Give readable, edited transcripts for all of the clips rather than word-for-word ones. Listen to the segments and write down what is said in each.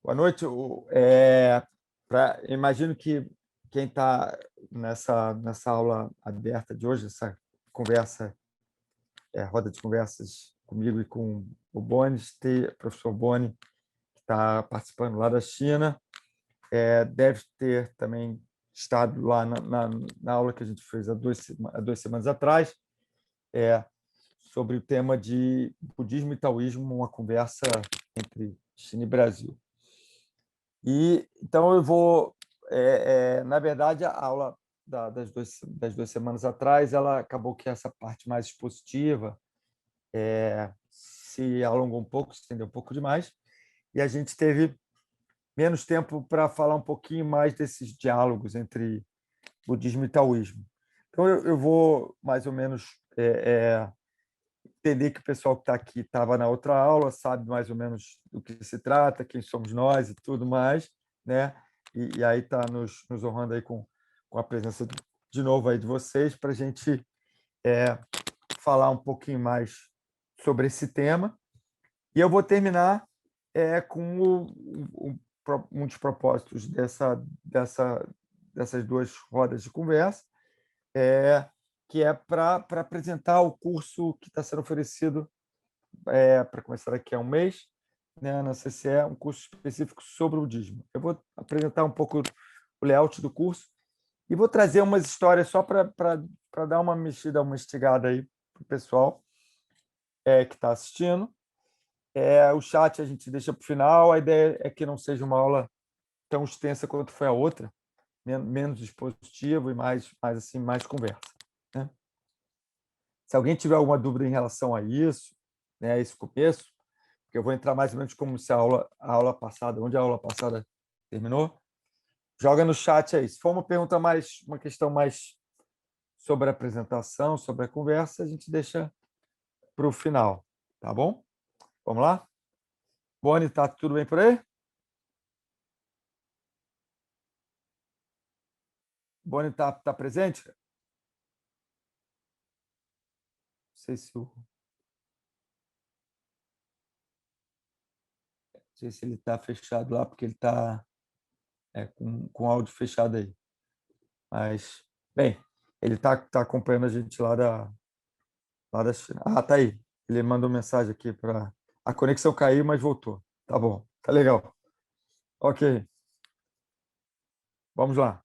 Boa noite. Imagino que quem está nessa aula aberta de hoje, essa conversa, roda de conversas comigo e com o Boni, o professor Boni, que está participando lá da China, deve ter também estado lá na aula que a gente fez há 2 semanas atrás, sobre o tema de budismo e taoísmo, uma conversa entre China e Brasil. Então eu vou, na verdade, a aula das 2 semanas atrás, ela acabou que essa parte mais expositiva se alongou um pouco, se estendeu um pouco demais, e a gente teve menos tempo para falar um pouquinho mais desses diálogos entre budismo e taoísmo. Então eu vou mais ou menos entender que o pessoal que está aqui estava na outra aula, sabe mais ou menos do que se trata, quem somos nós e tudo mais, né? E aí está nos honrando aí com a presença de novo aí de vocês para a gente falar um pouquinho mais sobre esse tema. E eu vou terminar com um dos propósitos dessas duas rodas de conversa, que é para apresentar o curso que está sendo oferecido para começar daqui a um mês, né, na CCE, um curso específico sobre o budismo. Eu vou apresentar um pouco o layout do curso e vou trazer umas histórias só para dar uma mexida, uma instigada aí para o pessoal que está assistindo. O chat a gente deixa para o final, a ideia é que não seja uma aula tão extensa quanto foi a outra, menos expositivo e mais conversa, né? Se alguém tiver alguma dúvida em relação a isso, né, a esse começo, porque eu vou entrar mais ou menos como se a aula passada, onde a aula passada terminou, joga no chat aí. Se for uma questão mais sobre a apresentação, sobre a conversa, a gente deixa para o final, tá bom? Vamos lá? Boni, tá tudo bem por aí? Boni tá presente? Não sei se ele está fechado lá, porque ele está com o áudio fechado aí. Mas, bem, ele está acompanhando a gente lá da China. Ah, tá aí. Ele mandou mensagem aqui para... A conexão caiu, mas voltou. Tá bom, tá legal. Ok, vamos lá.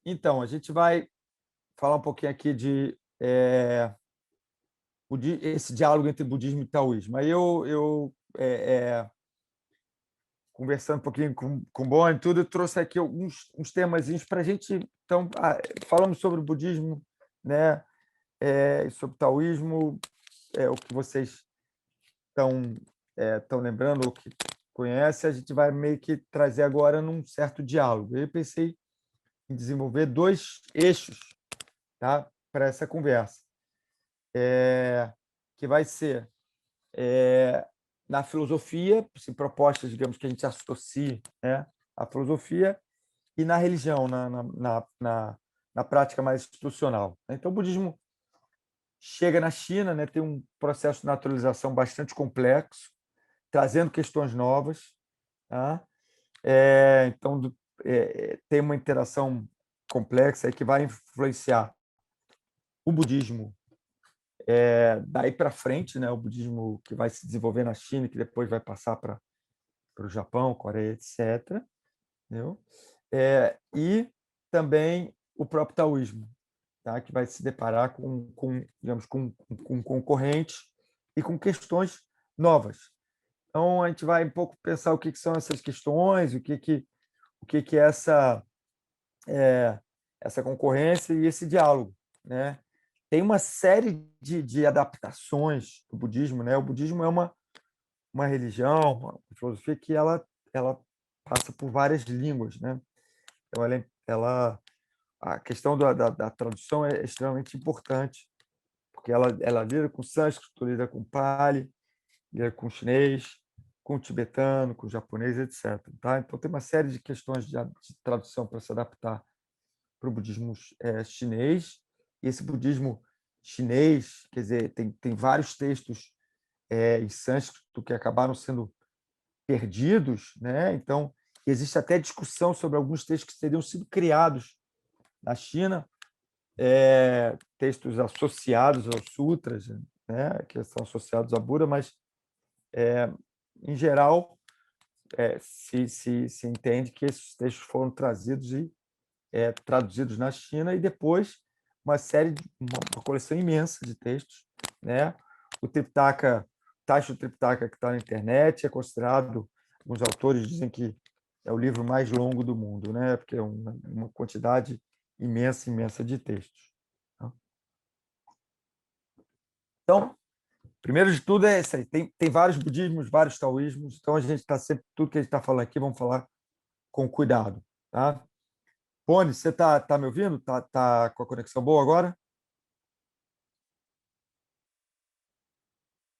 Então, a gente vai falar um pouquinho aqui de esse diálogo entre budismo e taoísmo. Aí conversando um pouquinho com o Boni e tudo, eu trouxe aqui uns temazinhos para a gente... Então, falamos sobre o budismo, né? E sobre o taoísmo, o que vocês estão lembrando ou que conhecem, a gente vai meio que trazer agora num certo diálogo. Eu pensei em desenvolver 2 eixos, tá, para essa conversa, que vai ser na filosofia, propostas, digamos, que a gente associe, né, à filosofia, e na religião, na prática mais institucional. Então, o budismo chega na China, né, tem um processo de naturalização bastante complexo, trazendo questões novas, tá? Então, tem uma interação complexa aí que vai influenciar o budismo daí para frente, né? O budismo que vai se desenvolver na China, que depois vai passar para o Japão, Coreia, etc. Entendeu? E também o próprio taoísmo, tá? Que vai se deparar digamos, com concorrentes e com questões novas. Então, a gente vai um pouco pensar o que são essas questões, o que é essa concorrência e esse diálogo, né? Tem uma série de adaptações do budismo, né? O budismo é uma religião, uma filosofia que ela passa por várias línguas, né? Então, a questão da tradução é extremamente importante, porque ela lida com sânscrito, lida com Pali, lida com chinês, com tibetano, com japonês, etc. Tá? Então, tem uma série de questões de tradução para se adaptar para o budismo chinês. E esse budismo chinês, quer dizer, tem vários textos em sânscrito que acabaram sendo perdidos, né? Então, existe até discussão sobre alguns textos que teriam sido criados na China, textos associados aos sutras, né? Que são associados a Buda, mas, em geral, se entende que esses textos foram trazidos e traduzidos na China e depois uma coleção imensa de textos, né? O Taisho Tripitaka, que está na internet, é considerado, alguns autores dizem que é o livro mais longo do mundo, né? Porque é uma quantidade imensa, imensa de textos. Então, primeiro de tudo é isso aí. Tem vários budismos, vários taoísmos, então a gente está sempre, tudo que a gente está falando aqui, vamos falar com cuidado, tá? Rony, você tá me ouvindo? Tá com a conexão boa agora?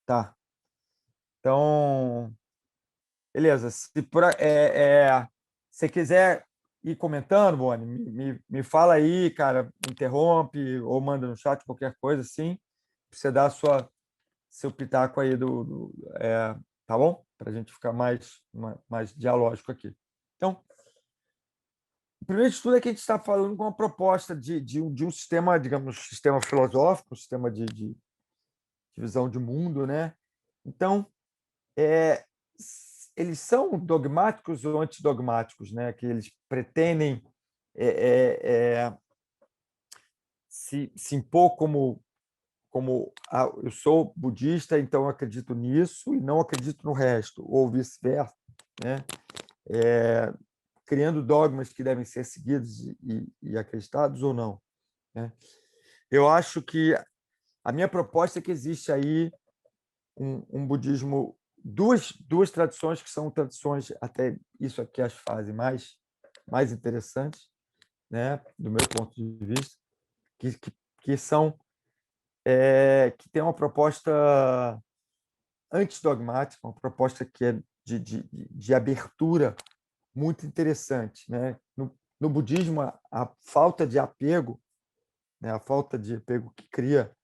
Tá. Então, beleza. Se quiser ir comentando, Boni, me fala aí, cara, me interrompe ou manda no chat qualquer coisa assim, pra você dar seu pitaco aí tá bom? Para a gente ficar mais dialógico aqui. Então, o primeiro de tudo é que a gente está falando com uma proposta de um sistema, digamos, sistema filosófico, um sistema de visão de mundo, né? Então, é, eles são dogmáticos ou antidogmáticos, né? Que eles pretendem é, é, se impor eu sou budista, então eu acredito nisso e não acredito no resto, ou vice-versa, né? Criando dogmas que devem ser seguidos e acreditados ou não, né? Eu acho que a minha proposta é que existe aí um budismo, duas tradições que são tradições, até isso aqui as fazem mais interessantes, né, do meu ponto de vista, que são que tem uma proposta antidogmática, uma proposta que é de abertura muito interessante, né? No budismo, a falta de apego, né, a falta de apego que cria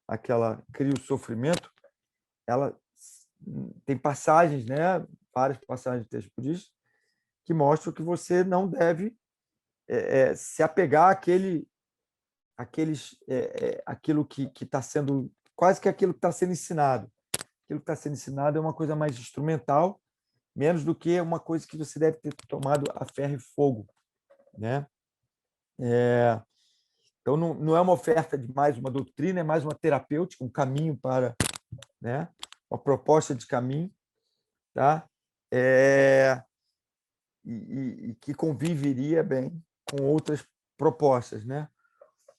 o sofrimento, ela tem passagens, né, várias passagens de texto budista que mostram que você não deve se apegar aquilo que está sendo quase que aquilo que está sendo ensinado. Aquilo que está sendo ensinado é uma coisa mais instrumental, menos do que uma coisa que você deve ter tomado a ferro e fogo, né? Então não é uma oferta de mais uma doutrina, é mais uma terapêutica, um caminho para, né, uma proposta de caminho, tá? E que conviveria bem com outras propostas, né?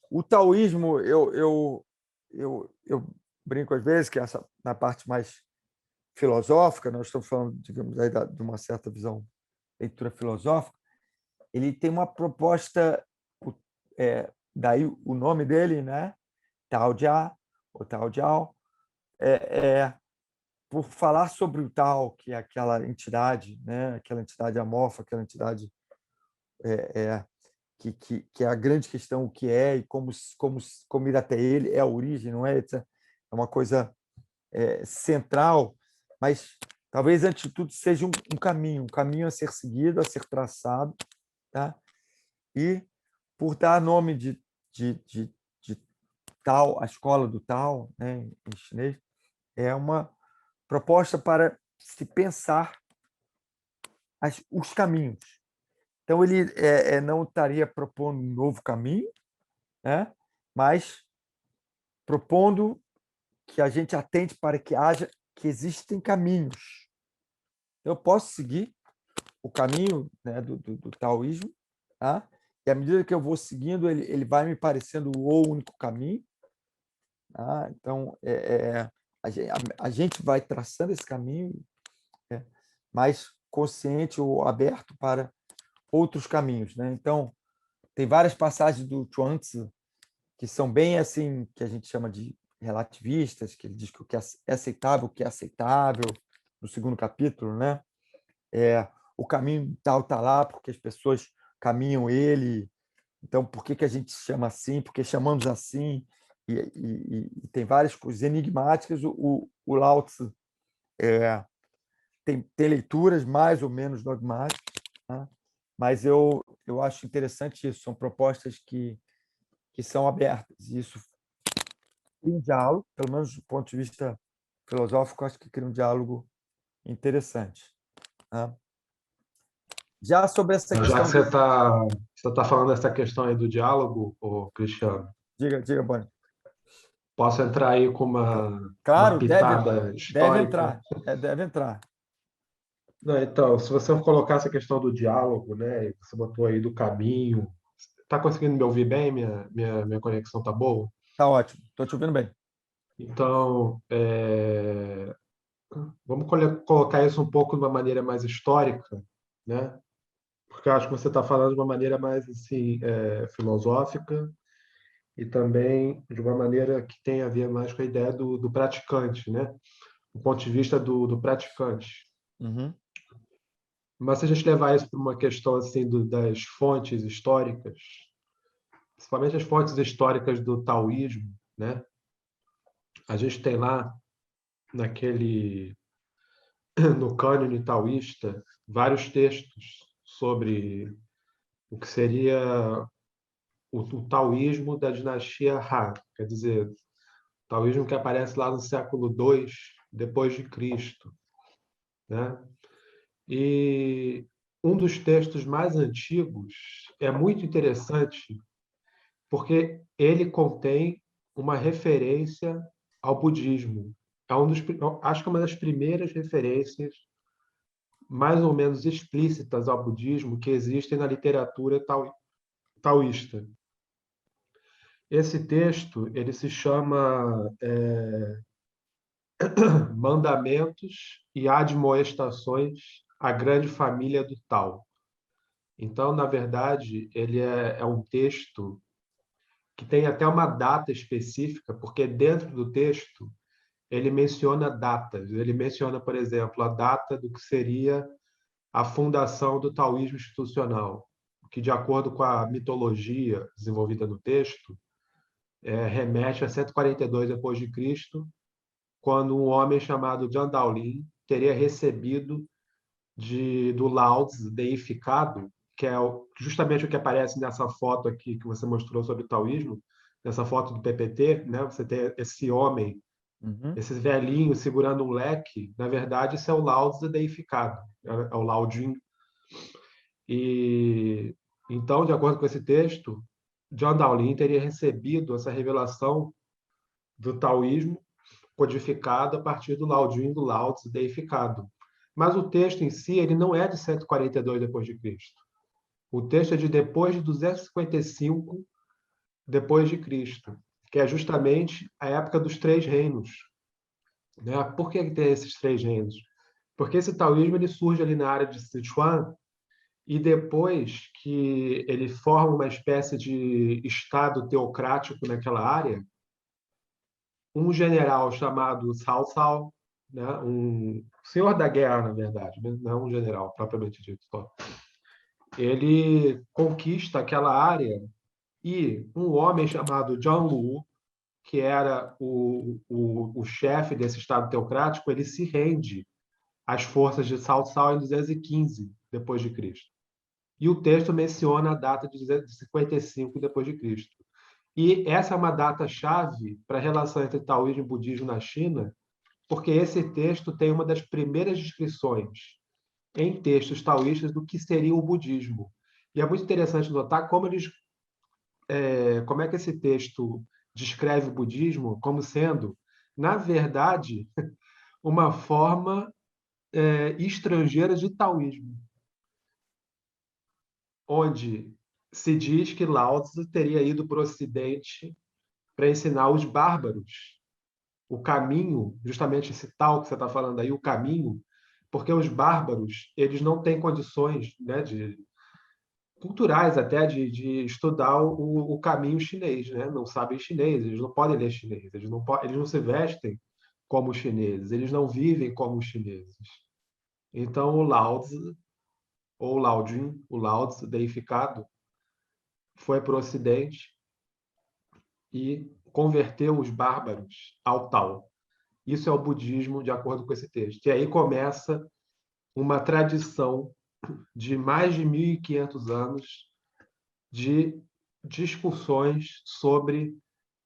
O taoísmo, eu brinco às vezes que essa na parte mais filosófica, nós estamos falando, digamos, aí de uma certa visão, leitura filosófica, ele tem uma proposta, daí o nome dele, né? Tao Jia, ou Tao Jiao, por falar sobre o Tao, que é aquela entidade, né? Aquela entidade amorfa, aquela entidade que é a grande questão, o que é e como ir até ele, é a origem, não é? É uma coisa central, mas talvez, antes de tudo, seja um caminho a ser seguido, a ser traçado, tá? E, por dar nome de Tao, a escola do Tao, né, em chinês, é uma proposta para se pensar os caminhos. Então, ele não estaria propondo um novo caminho, né? Mas propondo que a gente atente para que existem caminhos. Eu posso seguir o caminho, né, do taoísmo, tá? E à medida que eu vou seguindo, ele vai me parecendo o único caminho. Tá? Então, a gente vai traçando esse caminho, mais consciente ou aberto para outros caminhos, né? Então, tem várias passagens do Chuang-Tzu que são bem assim, que a gente chama de relativistas, que ele diz que o que é aceitável, o que é aceitável, no segundo capítulo, né? O caminho tal está lá porque as pessoas caminham ele. Então, por que a gente chama assim? Porque chamamos assim? E tem várias coisas enigmáticas. O Lao Tzu tem leituras mais ou menos dogmáticas, né? Mas eu acho interessante isso, são propostas que são abertas, e isso cria um diálogo, pelo menos do ponto de vista filosófico, acho que cria um diálogo interessante, né? Já sobre essa Já que questão do... você tá falando dessa questão aí do diálogo, ô, Cristiano, Diga, Boni. posso entrar aí com uma Claro, pitada deve histórica? entrar, deve entrar. Não, então, se você colocar essa questão do diálogo, né, e você botou aí do caminho, tá conseguindo me ouvir bem? Minha conexão tá boa? Tá ótimo, estou te ouvindo bem. Então, vamos colocar isso um pouco de uma maneira mais histórica, né? Porque eu acho que você está falando de uma maneira mais assim, filosófica e também de uma maneira que tem a ver mais com a ideia do praticante, né? Do ponto de vista do praticante. Uhum, Mas se a gente levar isso para uma questão assim das fontes históricas, principalmente as fontes históricas do taoísmo, né? A gente tem lá naquele no cânone taoísta vários textos sobre o que seria o taoísmo da dinastia Han, quer dizer, o taoísmo que aparece lá no século II depois de Cristo, né? E um dos textos mais antigos é muito interessante porque ele contém uma referência ao budismo. Acho que é uma das primeiras referências mais ou menos explícitas ao budismo que existem na literatura taoísta. Esse texto ele se chama Mandamentos e Admoestações à Grande Família do Tao. Então, na verdade, ele é um texto que tem até uma data específica, porque dentro do texto ele menciona datas. Ele menciona, por exemplo, a data do que seria a fundação do taoísmo institucional, que, de acordo com a mitologia desenvolvida no texto, remete a 142 depois de Cristo, quando um homem chamado Zhang Daolin teria recebido do Lao Tzu deificado, que é justamente o que aparece nessa foto aqui que você mostrou sobre o taoísmo, nessa foto do PPT, né? Você tem esse homem, uhum, esse velhinho segurando um leque, na verdade isso é o Lao Tzu deificado, é o Lao Jun. E então, de acordo com esse texto, John Daolin teria recebido essa revelação do taoísmo codificado a partir do Lao Jun, do Lao Tzu deificado. Mas o texto em si, ele não é de 142 depois de Cristo. O texto é de depois de 255 depois de Cristo, que é justamente a época dos três reinos, né? Por que tem esses três reinos? Porque esse taoísmo ele surge ali na área de Sichuan e depois que ele forma uma espécie de estado teocrático naquela área, um general chamado Cao Cao, né, um senhor da guerra, na verdade, não é um general propriamente dito, só. Ele conquista aquela área e um homem chamado John Lu, que era o chefe desse estado teocrático, ele se rende às forças de Cao Cao em 215 depois de Cristo. E o texto menciona a data de 255 depois de Cristo. E essa é uma data chave para a relação entre taoísmo e budismo na China, porque esse texto tem uma das primeiras descrições em textos taoístas do que seria o budismo. E é muito interessante notar como é que esse texto descreve o budismo como sendo, na verdade, uma forma estrangeira de taoísmo, onde se diz que Lao Tzu teria ido para o Ocidente para ensinar os bárbaros o caminho, justamente esse tal que você está falando aí, o caminho, porque os bárbaros eles não têm condições, né, culturais até de estudar o caminho chinês, né? Não sabem chinês, eles não podem ler chinês, eles não se vestem como os chineses, eles não vivem como os chineses. Então o Lao Tzu, ou Lao Jun, o Lao Tzu deificado, foi para o Ocidente e converteu os bárbaros ao Tao. Isso é o budismo, de acordo com esse texto. E aí começa uma tradição de mais de 1.500 anos de discussões sobre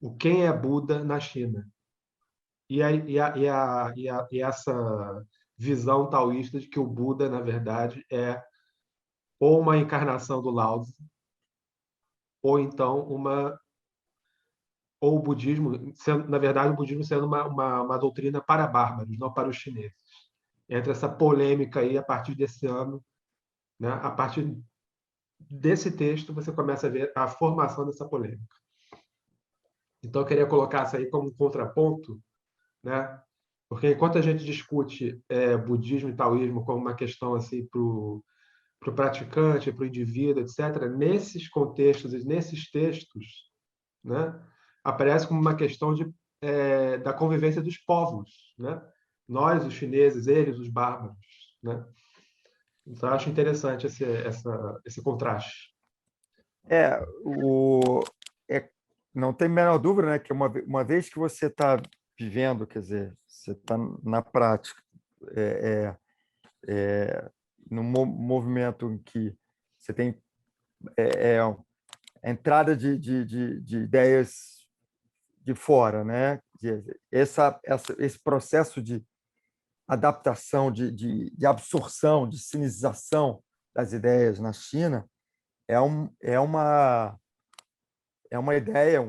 o quem é Buda na China. E essa visão taoísta de que o Buda, na verdade, é ou uma encarnação do Lao Tzu, ou então ou o budismo, sendo, na verdade, o budismo sendo uma doutrina para bárbaros, não para os chineses. Entra essa polêmica aí a partir desse ano, né? A partir desse texto você começa a ver a formação dessa polêmica. Então eu queria colocar isso aí como um contraponto, né? Porque enquanto a gente discute budismo e taoísmo como uma questão assim para o praticante, para o indivíduo, etc., nesses contextos e nesses textos, né, aparece como uma questão da convivência dos povos, né? Nós, os chineses, eles, os bárbaros, né? Então, eu acho interessante esse contraste. É, o, é, não tem a menor dúvida, né, que uma vez que você está vivendo, quer dizer, você está na prática, é, num movimento em que você tem a entrada de ideias de fora, né? Esse processo de adaptação, de absorção, de sinicização das ideias na China é uma ideia,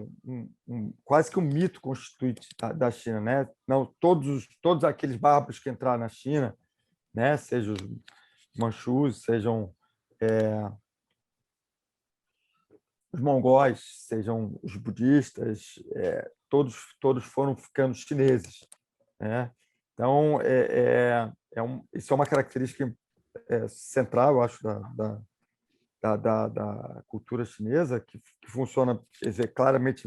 quase que um mito constituinte da China, né? Não, todos aqueles bárbaros que entraram na China, né? Sejam os manchus, sejam os mongóis, sejam os budistas, todos foram ficando chineses, né? Então, isso é uma característica central, eu acho, da cultura chinesa, que funciona, quer dizer, claramente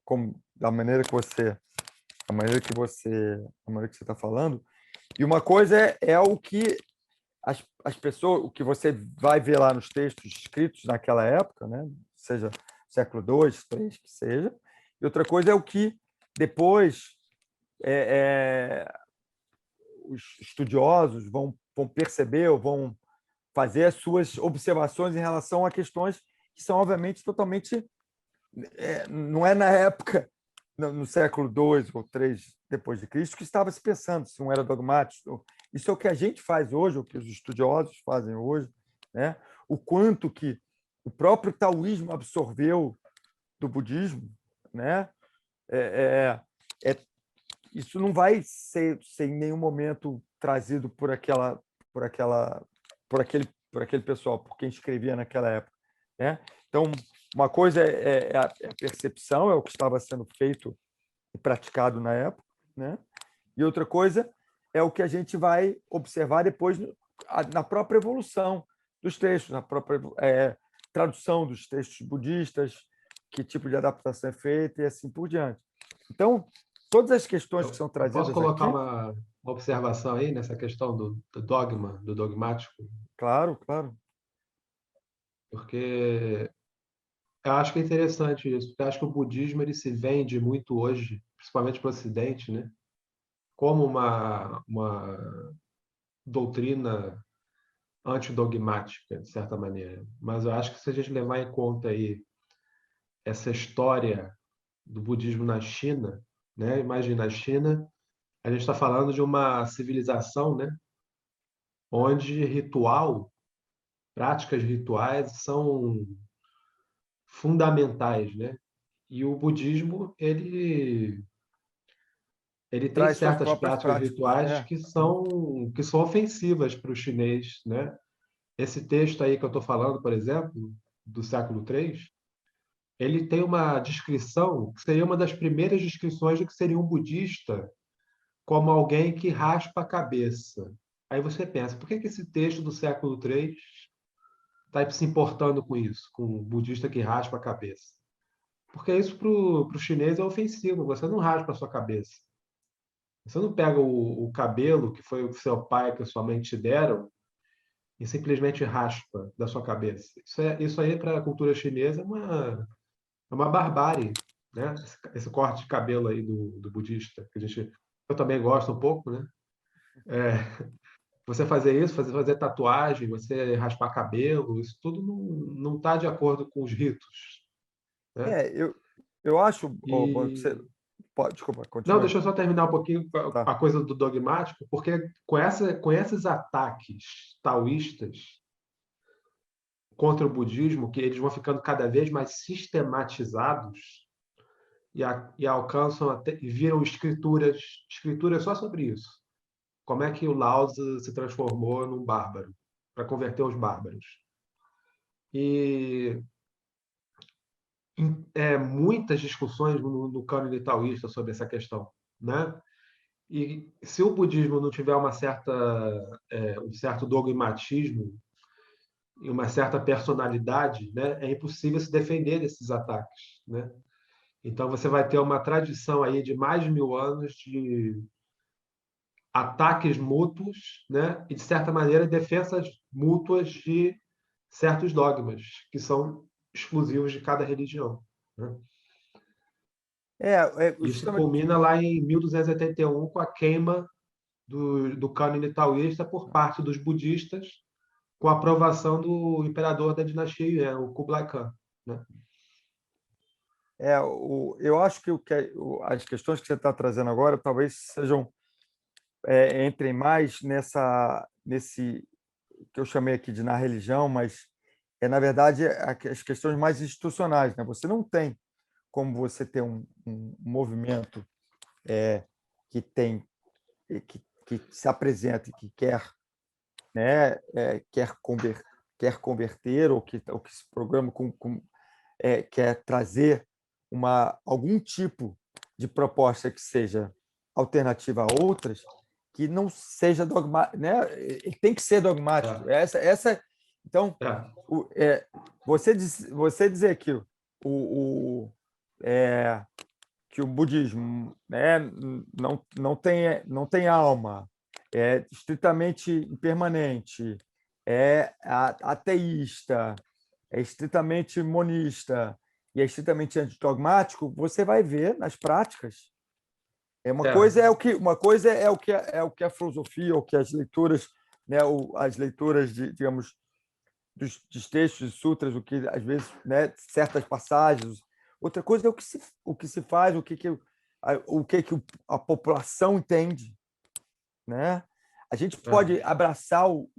como, da maneira que você está falando. E uma coisa é o que as pessoas, o que você vai ver lá nos textos escritos naquela época, né? Seja século II, III, que seja. E outra coisa é o que depois os estudiosos vão perceber ou vão fazer as suas observações em relação a questões que são, obviamente, totalmente... não é na época, no século II ou III depois de Cristo, que estava se pensando se não era dogmático. Isso é o que a gente faz hoje, o que os estudiosos fazem hoje, né? O quanto que o próprio taoísmo absorveu do budismo, né? Isso não vai ser em nenhum momento trazido por aquela, por aquele pessoal, por quem escrevia naquela época, né? Então, uma coisa é a percepção, é o que estava sendo feito e praticado na época, né? E outra coisa é o que a gente vai observar depois na própria evolução dos textos, na própria tradução dos textos budistas, que tipo de adaptação é feita e assim por diante. Então, todas as questões que são Eu posso trazidas colocar aqui, uma observação aí nessa questão do dogma, do dogmático, claro, claro, porque eu acho que é interessante isso, porque eu acho que o budismo ele se vende muito hoje, principalmente para o Ocidente, né, como uma doutrina antidogmática, de certa maneira. Mas eu acho que se a gente levar em conta aí essa história do budismo na China, né, imagina a China, a gente está falando de uma civilização, né, onde ritual, práticas rituais são fundamentais, né? E o budismo ele tem traz suas certas próprias práticas práticas. rituais que são ofensivas para o chinês, né? Esse texto aí que eu estou falando, por exemplo, do século III, ele tem uma descrição que seria uma das primeiras descrições do que seria um budista, como alguém que raspa a cabeça. Aí você pensa, por que esse texto do século III está se importando com isso, com o budista que raspa a cabeça? Porque isso para o chinês é ofensivo, você não raspa a sua cabeça. Você não pega o cabelo que foi o que seu pai, que a sua mãe te deram, e simplesmente raspa da sua cabeça. Isso aí, para a cultura chinesa, é uma barbárie, né? Esse corte de cabelo aí do budista, que eu também gosto um pouco, né? É, você fazer isso, fazer tatuagem, você raspar cabelo, isso tudo não está de acordo com os ritos, né? É, eu acho, Boni, que você E pode, desculpa, não, continue. deixa eu só terminar um pouquinho Tá. a coisa do dogmático, porque com esses ataques taoístas contra o budismo, que eles vão ficando cada vez mais sistematizados e alcançam até, e viram escrituras só sobre isso. Como é que o Lao Tzu se transformou num bárbaro, para converter os bárbaros. E muitas discussões no cânone taoísta sobre essa questão, né? E se o budismo não tiver um certo dogmatismo e uma certa personalidade, né, é impossível se defender desses ataques, né? Então você vai ter uma tradição aí de mais de 1000 anos de ataques mútuos, né, e de certa maneira defesas mútuas de certos dogmas que são exclusivos de cada religião, né? É, o Isso sistema. culmina lá em 1281 com a queima do cânone taoísta por parte dos budistas, com a aprovação do imperador da dinastia Yuan, o Kublai Khan, né? Eu acho que, as questões que você está trazendo agora talvez sejam entrem mais nesse que eu chamei aqui de na religião, mas na verdade as questões mais institucionais, né? Você não tem como você ter um movimento que tem que se apresenta e que quer, né, quer converter ou que se programa quer trazer algum tipo de proposta que seja alternativa a outras, que não seja dogmático, né? Ele tem que ser dogmático. É, Então, é, você dizer que o, é, que o budismo, né, não tem alma, é estritamente impermanente, é ateísta, é estritamente monista e é estritamente antidogmático, você vai ver nas práticas. é, Uma coisa é o que a filosofia, o que as leituras, né, as leituras de, digamos, dos textos e sutras, o que às vezes, né, certas passagens. Outra coisa é o que se faz, o que a população entende, né? A gente é, pode abraçar o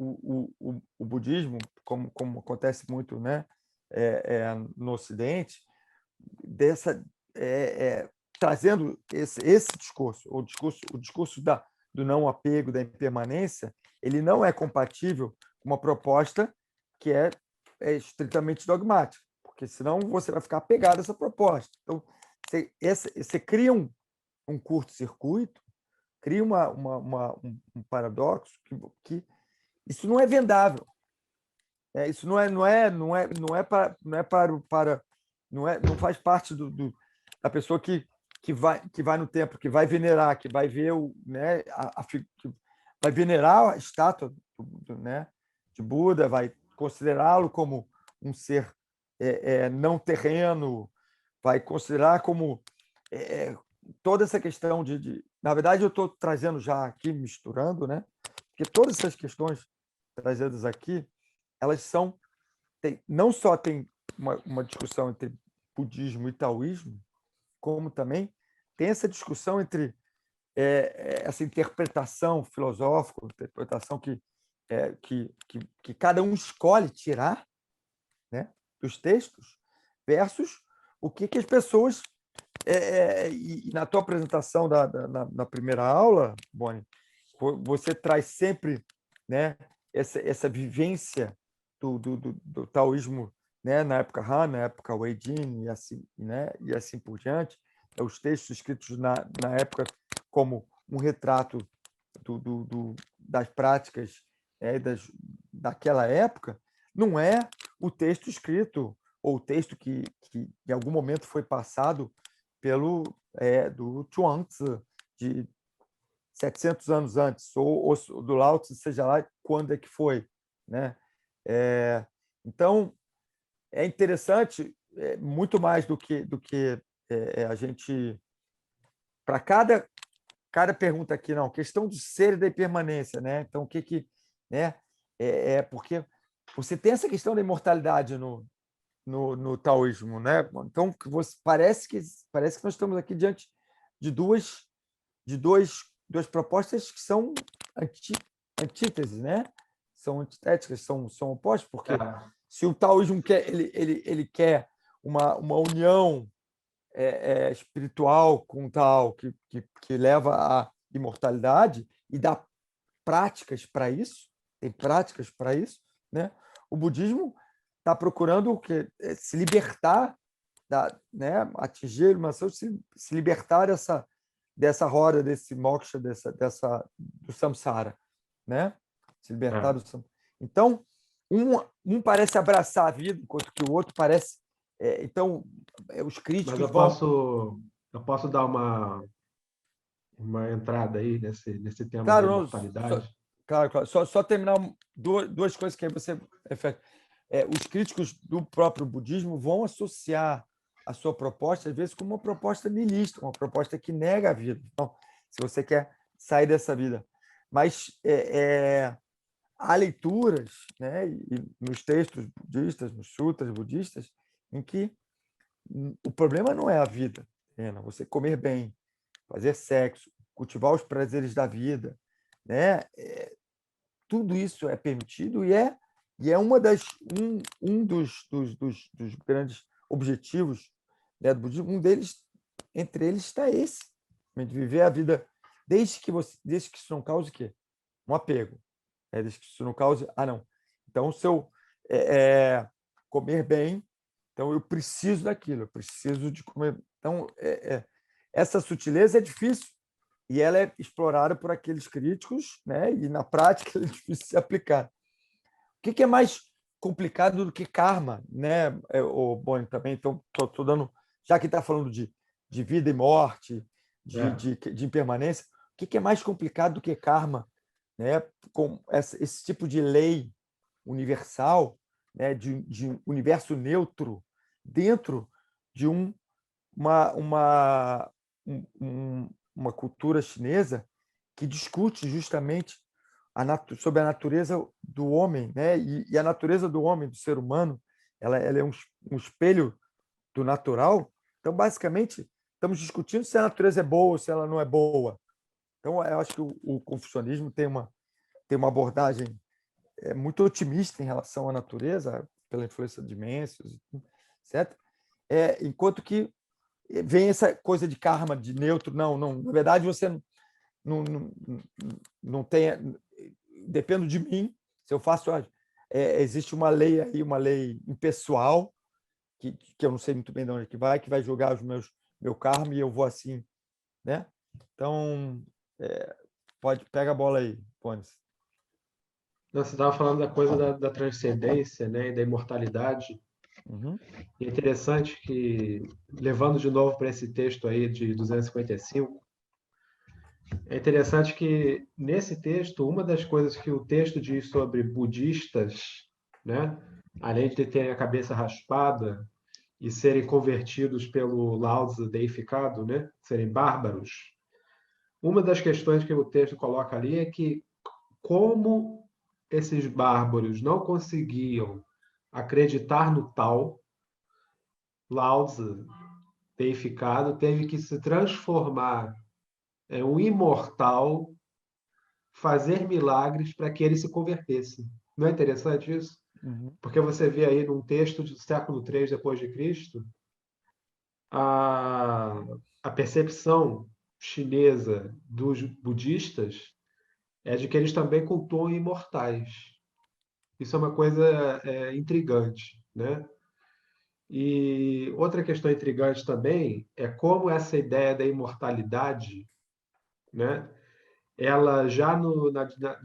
budismo, como acontece muito, né, no Ocidente, dessa trazendo esse discurso, o discurso do não apego, da impermanência, ele não é compatível com uma proposta que é estritamente dogmática, porque senão você vai ficar apegado a essa proposta. Então, você cria um curto-circuito, cria um paradoxo que isso não é vendável. Isso não faz parte da pessoa que vai no templo, que vai venerar, que vai ver né, que vai venerar a estátua né, de Buda, vai considerá-lo como um ser não terreno, vai considerar como é, toda essa questão na verdade, eu estou trazendo já aqui, misturando, né? Porque todas essas questões trazidas aqui, elas não só tem uma discussão entre budismo e taoísmo, como também tem essa discussão entre essa interpretação filosófica, interpretação que cada um escolhe tirar, né, dos textos, versus o que as pessoas. E na tua apresentação na primeira aula, Boni, você traz sempre, né, essa vivência do taoísmo, né, na época Han, na época Wei Jin e assim por diante, os textos escritos na época como um retrato das práticas daquela época, não é o texto escrito ou o texto que em algum momento foi passado do Chuang-Tzu, de 700 anos antes, ou do Lao Tzu, seja lá quando é que foi, né? Então, é interessante, muito mais do que a gente... Para cada pergunta aqui, não, questão do ser e da impermanência, né? Então, né? Porque você tem essa questão da imortalidade no taoísmo, né? Então parece que nós estamos aqui diante de duas propostas que são antíteses, né? São antitéticas, são opostas, porque se o taoísmo quer, ele quer uma união espiritual com o Tao que leva à imortalidade e dá práticas para isso, tem práticas para isso, né? O budismo está procurando o quê? Se libertar né? Atingir a iluminação, se libertar dessa roda, desse moksha, do samsara, né? Se libertar do samsara. Então, um parece abraçar a vida, enquanto que o outro parece. Então, os críticos Mas eu posso dar uma entrada aí nesse tema da Claro, não, imortalidade? claro. Só terminar duas coisas que aí você. Os críticos do próprio budismo vão associar a sua proposta, às vezes, com uma proposta niilista, uma proposta que nega a vida. Então, se você quer sair dessa vida. Mas há leituras, né, e nos textos budistas, nos sutras budistas, em que o problema não é a vida, você comer bem, fazer sexo, cultivar os prazeres da vida, né? Tudo isso é permitido e é um dos grandes objetivos, né, do budismo. Entre eles está esse, de viver a vida desde que isso não cause o quê? Um apego, desde que isso não cause não. Então, se eu comer bem, então eu preciso daquilo, eu preciso de comer. Então, essa sutileza é difícil e ela é explorada por aqueles críticos, né? E na prática ela é difícil de se aplicar. O que é mais complicado do que karma, né? O Boni também. Então, estou dando, já que está falando de vida e morte, de impermanência, o que é mais complicado do que karma, né? Com esse tipo de lei universal, né? De um universo neutro dentro de uma cultura chinesa que discute justamente sobre a natureza do homem, né? E a natureza do homem, do ser humano, ela é um espelho do natural. Então, basicamente, estamos discutindo se a natureza é boa ou se ela não é boa. Então, eu acho que o confucionismo tem uma abordagem muito otimista em relação à natureza, pela influência de Mêncios, etc. Enquanto que vem essa coisa de karma, de neutro. Não. Na verdade, você não tem. Depende de mim. Se eu faço. Existe uma lei aí, uma lei impessoal, que eu não sei muito bem de onde que vai jogar meu karma e eu vou assim, né? Então, pega a bola aí, Pones. Você estava falando da coisa da transcendência, né, e da imortalidade. Uhum. E é interessante que, levando de novo para esse texto aí de 255, é interessante que, nesse texto, uma das coisas que o texto diz sobre budistas, né, além de terem a cabeça raspada e serem convertidos pelo Lao Tzu deificado, né, serem bárbaros, uma das questões que o texto coloca ali é que como esses bárbaros não conseguiam acreditar no tal, Lao Tzu deificado teve que se transformar em um imortal, fazer milagres para que ele se convertesse. Não é interessante isso? Uhum. Porque você vê aí num texto do século III depois de Cristo, a, a percepção chinesa dos budistas é de que eles também cultuam imortais. Isso é uma coisa intrigante, né? E outra questão intrigante também é como essa ideia da imortalidade, né? Ela já no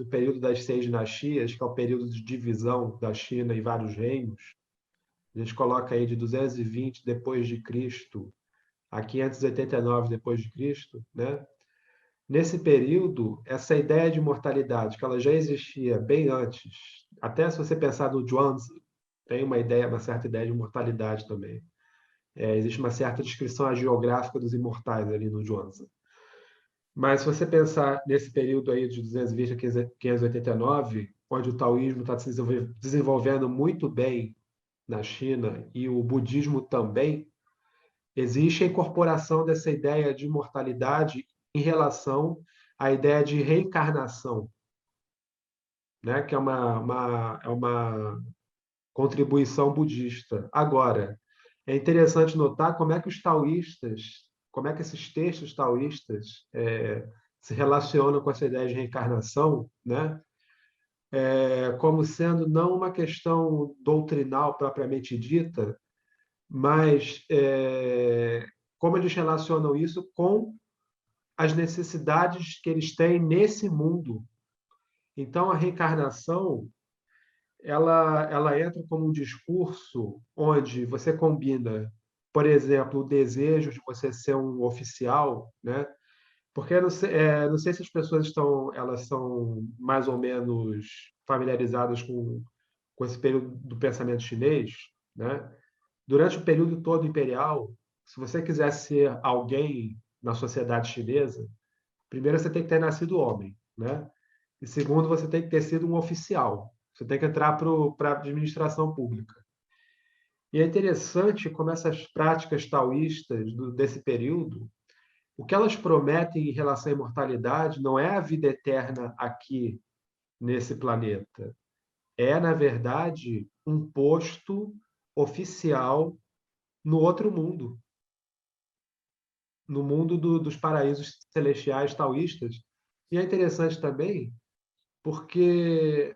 período das 6 dinastias, que é o período de divisão da China em vários reinos, a gente coloca aí de 220 depois de Cristo a 589 depois de Cristo, né? Nesse período, essa ideia de mortalidade, que ela já existia bem antes, até se você pensar no Zhuangzi, tem uma certa ideia de mortalidade também. Existe uma certa descrição geográfica dos imortais ali no Zhuangzi. Mas se você pensar nesse período aí de 220 a 589, onde o taoísmo está se desenvolvendo muito bem na China e o budismo também, existe a incorporação dessa ideia de imortalidade em relação à ideia de reencarnação, né? Que é uma contribuição budista. Agora, é interessante notar como é que os taoístas, como é que esses textos taoístas se relacionam com essa ideia de reencarnação, né? Como sendo não uma questão doutrinal propriamente dita, mas como eles relacionam isso com as necessidades que eles têm nesse mundo. Então, a reencarnação ela entra como um discurso onde você combina, por exemplo, o desejo de você ser um oficial, né? Porque eu não sei se as pessoas elas são mais ou menos familiarizadas com esse período do pensamento chinês, né? Durante o período todo imperial, se você quiser ser alguém na sociedade chinesa, primeiro você tem que ter nascido homem, né? E segundo, você tem que ter sido um oficial. Você tem que entrar para a administração pública. E é interessante como essas práticas taoístas desse período, o que elas prometem em relação à imortalidade não é a vida eterna aqui nesse planeta. É, na verdade, um posto oficial no outro mundo, no mundo dos paraísos celestiais taoístas. E é interessante também porque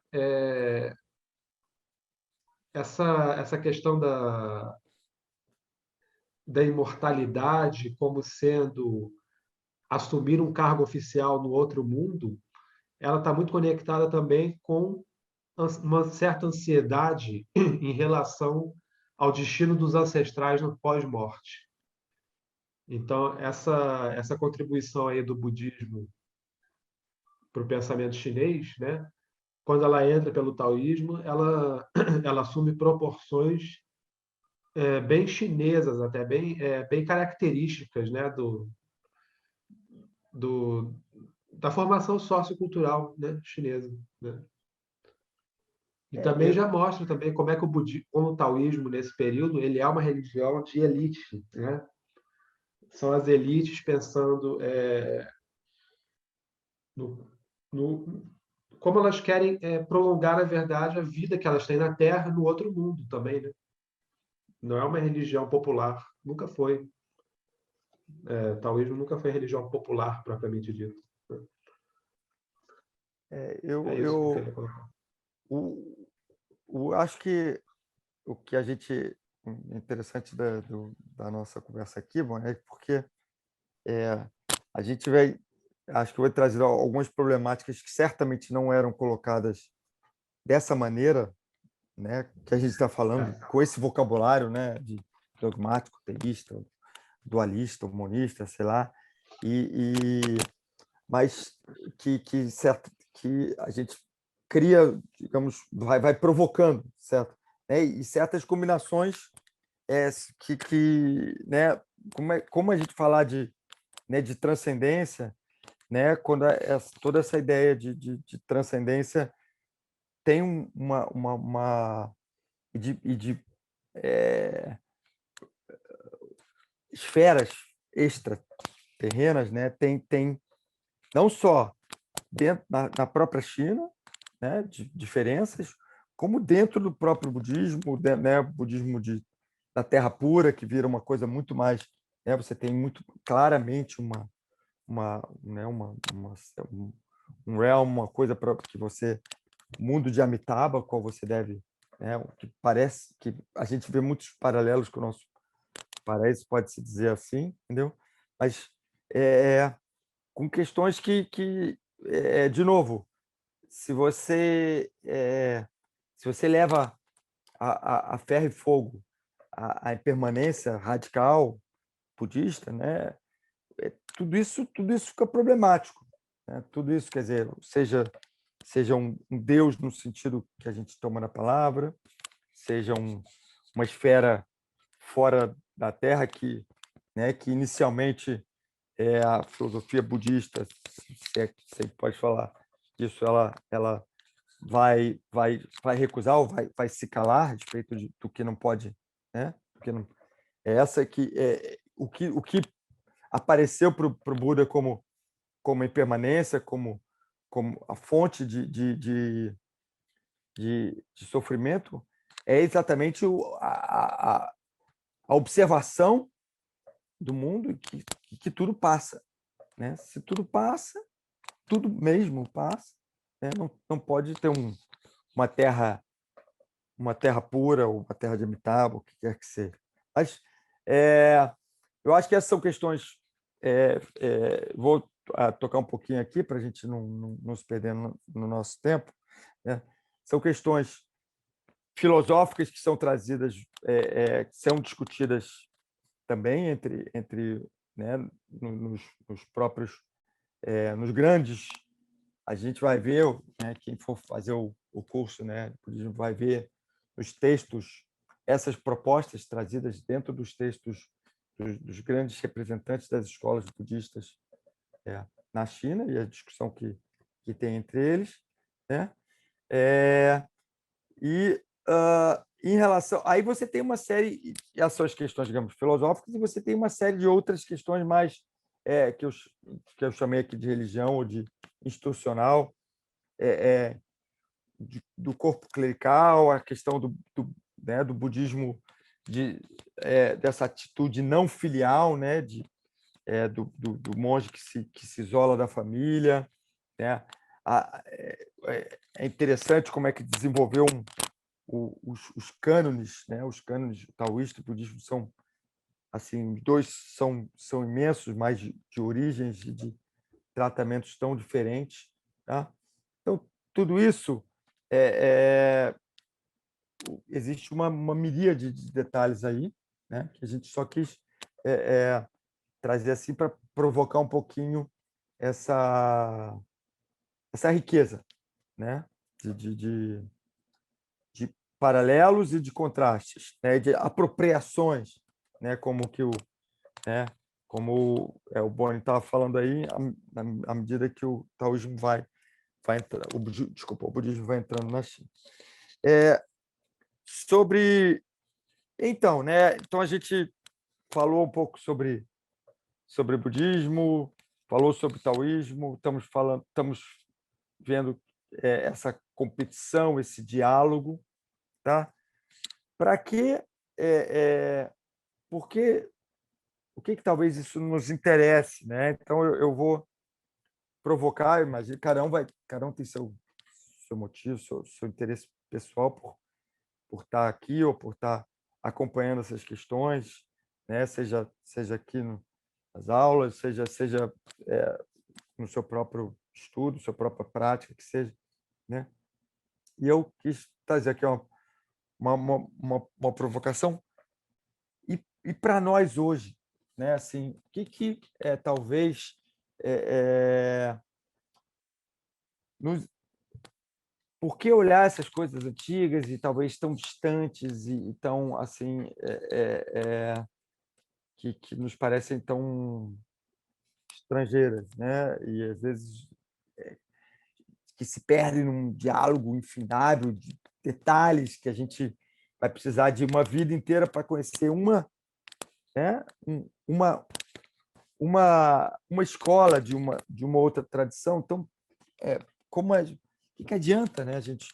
essa questão da imortalidade como sendo assumir um cargo oficial no outro mundo, ela está muito conectada também com uma certa ansiedade em relação ao destino dos ancestrais no pós-morte. Então, essa contribuição aí do budismo para o pensamento chinês, né? Quando ela entra pelo taoísmo, ela assume proporções bem chinesas, até bem características, né? Do, da formação sociocultural, né? Chinesa. Né? E É, também já mostra também como é que como o taoísmo, nesse período, ele é uma religião de elite. Né? São as elites pensando no, no, como elas querem prolongar, na verdade, a vida que elas têm na Terra no outro mundo também. Né? Não é uma religião popular, nunca foi. Taoísmo nunca foi religião popular, propriamente dito. É isso que eu eu queria colocar. acho que o que a gente interessante da nossa conversa aqui, bom, é porque a gente vai, acho que vai trazer algumas problemáticas que certamente não eram colocadas dessa maneira, né, que a gente está falando, com esse vocabulário, né, de dogmático, teísta, dualista, monista, sei lá, e mas que a gente cria, digamos, vai provocando, certo? E certas combinações né, como a gente falar de transcendência, né, quando toda essa ideia de transcendência tem uma de esferas extraterrenas, né, tem não só dentro na própria China, né, de diferenças, como dentro do próprio budismo, né, budismo da Terra pura, que vira uma coisa muito mais, né, você tem muito claramente né, um realm, uma coisa para que você, mundo de Amitabha, qual você deve, né, o que parece que a gente vê muitos paralelos com o nosso paraíso, pode-se dizer assim, entendeu? Mas com questões de novo, se você leva a ferro e fogo a impermanência radical budista, né, tudo isso fica problemático, né? Tudo isso, quer dizer, seja um Deus no sentido que a gente toma na palavra, seja uma esfera fora da Terra né, que inicialmente a filosofia budista, se pode falar isso, ela vai recusar ou vai se calar a respeito do que não pode, né? Do que não, é essa que é o que apareceu para o Buda como impermanência, como a fonte de sofrimento, é exatamente a observação do mundo que tudo passa, né? Se tudo passa, tudo mesmo passa, né? Não pode ter uma terra pura ou uma terra de Amitabha, o que quer que seja. Mas eu acho que essas são questões. Vou tocar um pouquinho aqui para a gente não se perder no nosso tempo, né? São questões filosóficas que são trazidas, que são discutidas também entre né, nos próprios, nos grandes. A gente vai ver, né, quem for fazer o curso, né, vai ver os textos, essas propostas trazidas dentro dos textos dos grandes representantes das escolas budistas na China e a discussão que tem entre eles, né? E em relação, aí você tem uma série, essas são as questões, digamos, filosóficas, e você tem uma série de outras questões mais que eu chamei aqui de religião ou de institucional, do corpo clerical, a questão né, do budismo, dessa atitude não filial, né, do monge que se isola da família, né? É interessante como é que desenvolveu os cânones, né? Os cânones taoísta e budismo são assim, dois são imensos, mas de origens e de tratamentos tão diferentes, tá? Então tudo isso existe uma miríade de detalhes aí, né? Que a gente só quis trazer assim para provocar um pouquinho essa riqueza, né? De paralelos e de contrastes, né? De apropriações, né? Né? Como o Boni estava falando aí, à medida que o taoísmo vai entrar, o budismo vai entrando na China. Então, né? Então a gente falou um pouco sobre budismo, falou sobre taoísmo, estamos vendo essa competição, esse diálogo, tá? Para que porque o que talvez isso nos interesse, né? Então eu vou provocar, imagino, cada um tem seu motivo, seu interesse pessoal por estar aqui ou por estar acompanhando essas questões, né? Seja aqui nas aulas, seja no seu próprio estudo, sua própria prática, que seja, né? E eu quis trazer aqui uma provocação. E para nós hoje, né? Assim, o que talvez nos, por que olhar essas coisas antigas e talvez tão distantes e tão assim que nos parecem tão estrangeiras, né? E às vezes que se perdem num diálogo infindável de detalhes que a gente vai precisar de uma vida inteira para conhecer né? uma escola de uma outra tradição. Então, o que adianta, né, a gente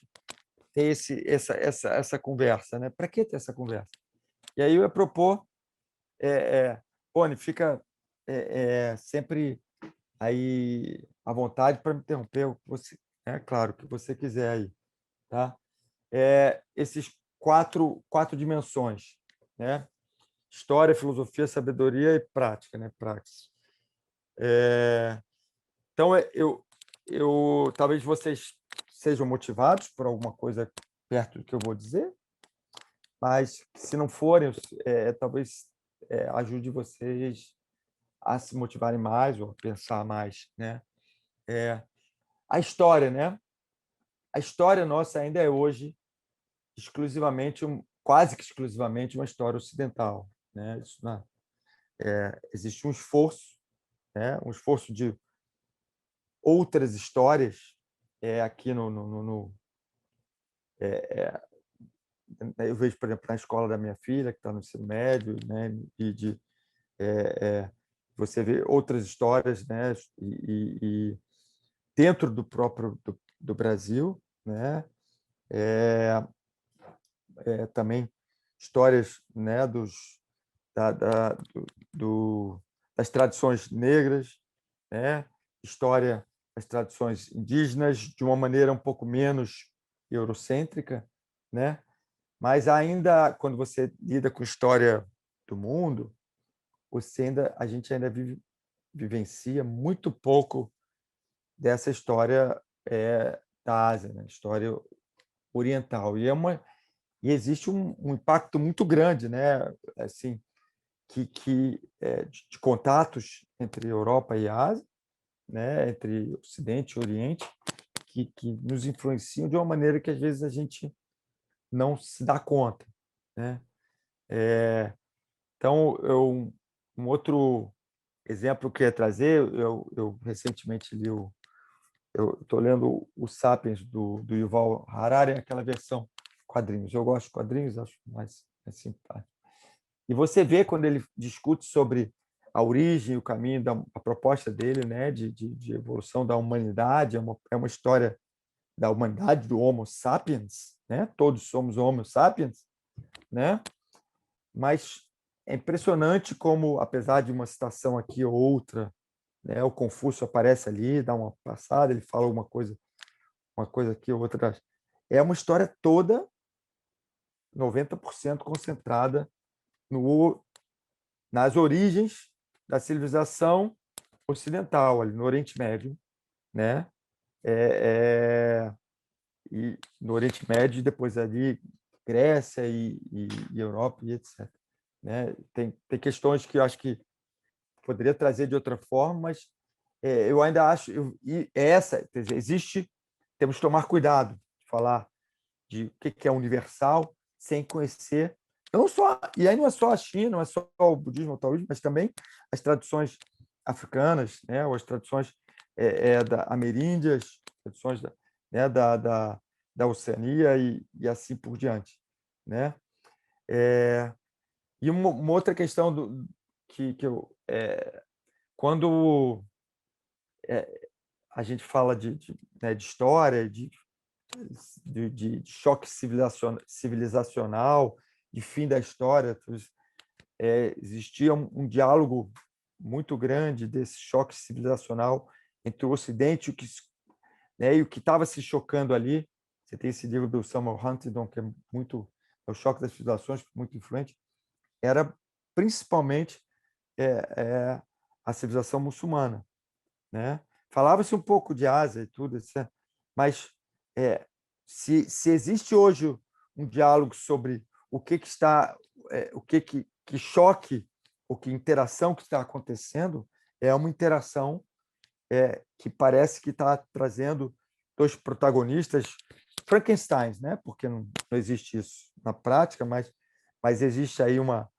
ter essa conversa, né? Para que ter essa conversa? E aí eu ia propor, Pony, fica sempre aí à vontade para me interromper o que você, claro, o que você quiser aí, tá? Esses quatro dimensões, né? História, filosofia, sabedoria e prática, né? Praxis. Então, talvez vocês sejam motivados por alguma coisa perto do que eu vou dizer, mas se não forem, talvez ajude vocês a se motivarem mais ou a pensar mais, né? A história, né? A história nossa ainda é hoje quase que exclusivamente uma história ocidental, né? Existe um esforço, né? Um esforço de outras histórias aqui eu vejo, por exemplo, na escola da minha filha, que está no ensino médio, né, você vê outras histórias, né, e dentro do próprio do Brasil, né, também histórias, né, da, da, das tradições negras, né, história das tradições indígenas de uma maneira um pouco menos eurocêntrica, né, mas ainda quando você lida com história do mundo, a gente ainda vivencia muito pouco dessa história da Ásia, né? História oriental. E existe um impacto muito grande, né? Assim, de contatos entre Europa e Ásia, né? Entre Ocidente e Oriente, que nos influenciam de uma maneira que às vezes a gente não se dá conta, né? Então, um outro exemplo que eu ia trazer, eu recentemente li eu estou lendo o Sapiens do Yuval Harari, aquela versão quadrinhos. Eu gosto de quadrinhos, acho mais simpático. E você vê quando ele discute sobre a origem, o caminho, a proposta dele, né, de evolução da humanidade, é uma história da humanidade, do Homo sapiens, né? Todos somos Homo sapiens, né? Mas é impressionante como, apesar de uma citação aqui ou outra, né, o Confúcio aparece ali, dá uma passada, ele fala uma coisa aqui, outra. É uma história toda 90% concentrada nas origens da civilização ocidental, ali no Oriente Médio, né? E no Oriente Médio, depois ali Grécia e Europa e etc. Né? Tem questões que eu acho que poderia trazer de outra forma, mas eu ainda acho e essa, quer dizer, temos que tomar cuidado de falar de o que é universal sem conhecer não só, e aí não é só a China, não é só o budismo, o taoísmo, mas também as tradições africanas, né, ou as tradições ameríndias, tradições né, da Oceania e assim por diante, né? E uma outra questão que eu quando a gente fala né, de história, de choque civilizacional, de fim da história, existia um diálogo muito grande desse choque civilizacional entre o Ocidente e o que estava se chocando ali. Você tem esse livro do Samuel Huntington, que é o Choque das Civilizações, muito influente, era principalmente a civilização muçulmana, né? Falava-se um pouco de Ásia e tudo, etc. Mas se existe hoje um diálogo sobre o que está, o que choque, o que interação que está acontecendo, é uma interação que parece que está trazendo dois protagonistas Frankensteins, né? Porque não existe isso na prática, mas existe aí uma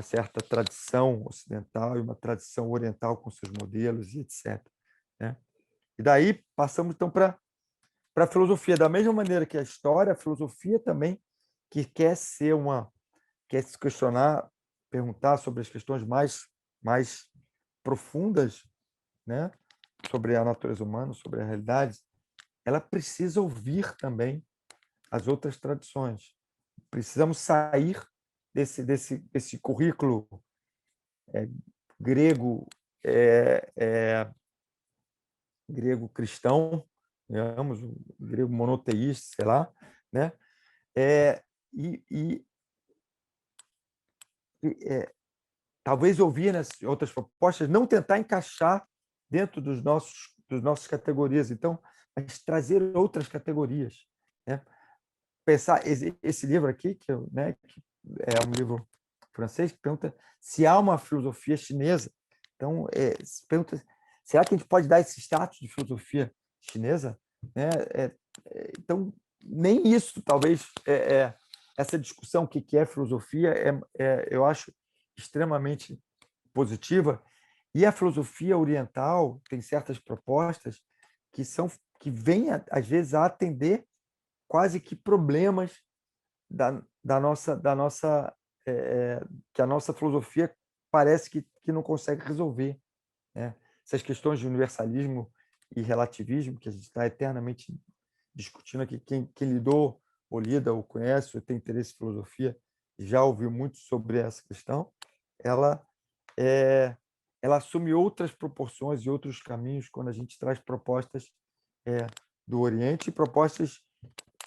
certa tradição ocidental e uma tradição oriental com seus modelos e etc. Né? E daí passamos então para a filosofia, da mesma maneira que a história, a filosofia também que quer se questionar, perguntar sobre as questões mais profundas, né, sobre a natureza humana, sobre a realidade, ela precisa ouvir também as outras tradições. Precisamos sair desse currículo grego grego cristão, digamos, grego monoteísta, sei lá, né? E, e, talvez ouvir nas outras propostas, não tentar encaixar dentro dos nossas categorias, então, mas trazer outras categorias, né? Pensar esse livro aqui que é um livro francês que pergunta se há uma filosofia chinesa. Então, pergunta, será que a gente pode dar esse status de filosofia chinesa, né? Então, nem isso, talvez, essa discussão o que é filosofia, eu acho extremamente positiva. E a filosofia oriental tem certas propostas que vêm, às vezes, a atender quase que problemas da nossa que a nossa filosofia parece que não consegue resolver, né? Essas questões de universalismo e relativismo que a gente está eternamente discutindo aqui, quem lidou ou lida ou conhece ou tem interesse em filosofia já ouviu muito sobre essa questão. Ela ela assume outras proporções e outros caminhos quando a gente traz propostas do Oriente, propostas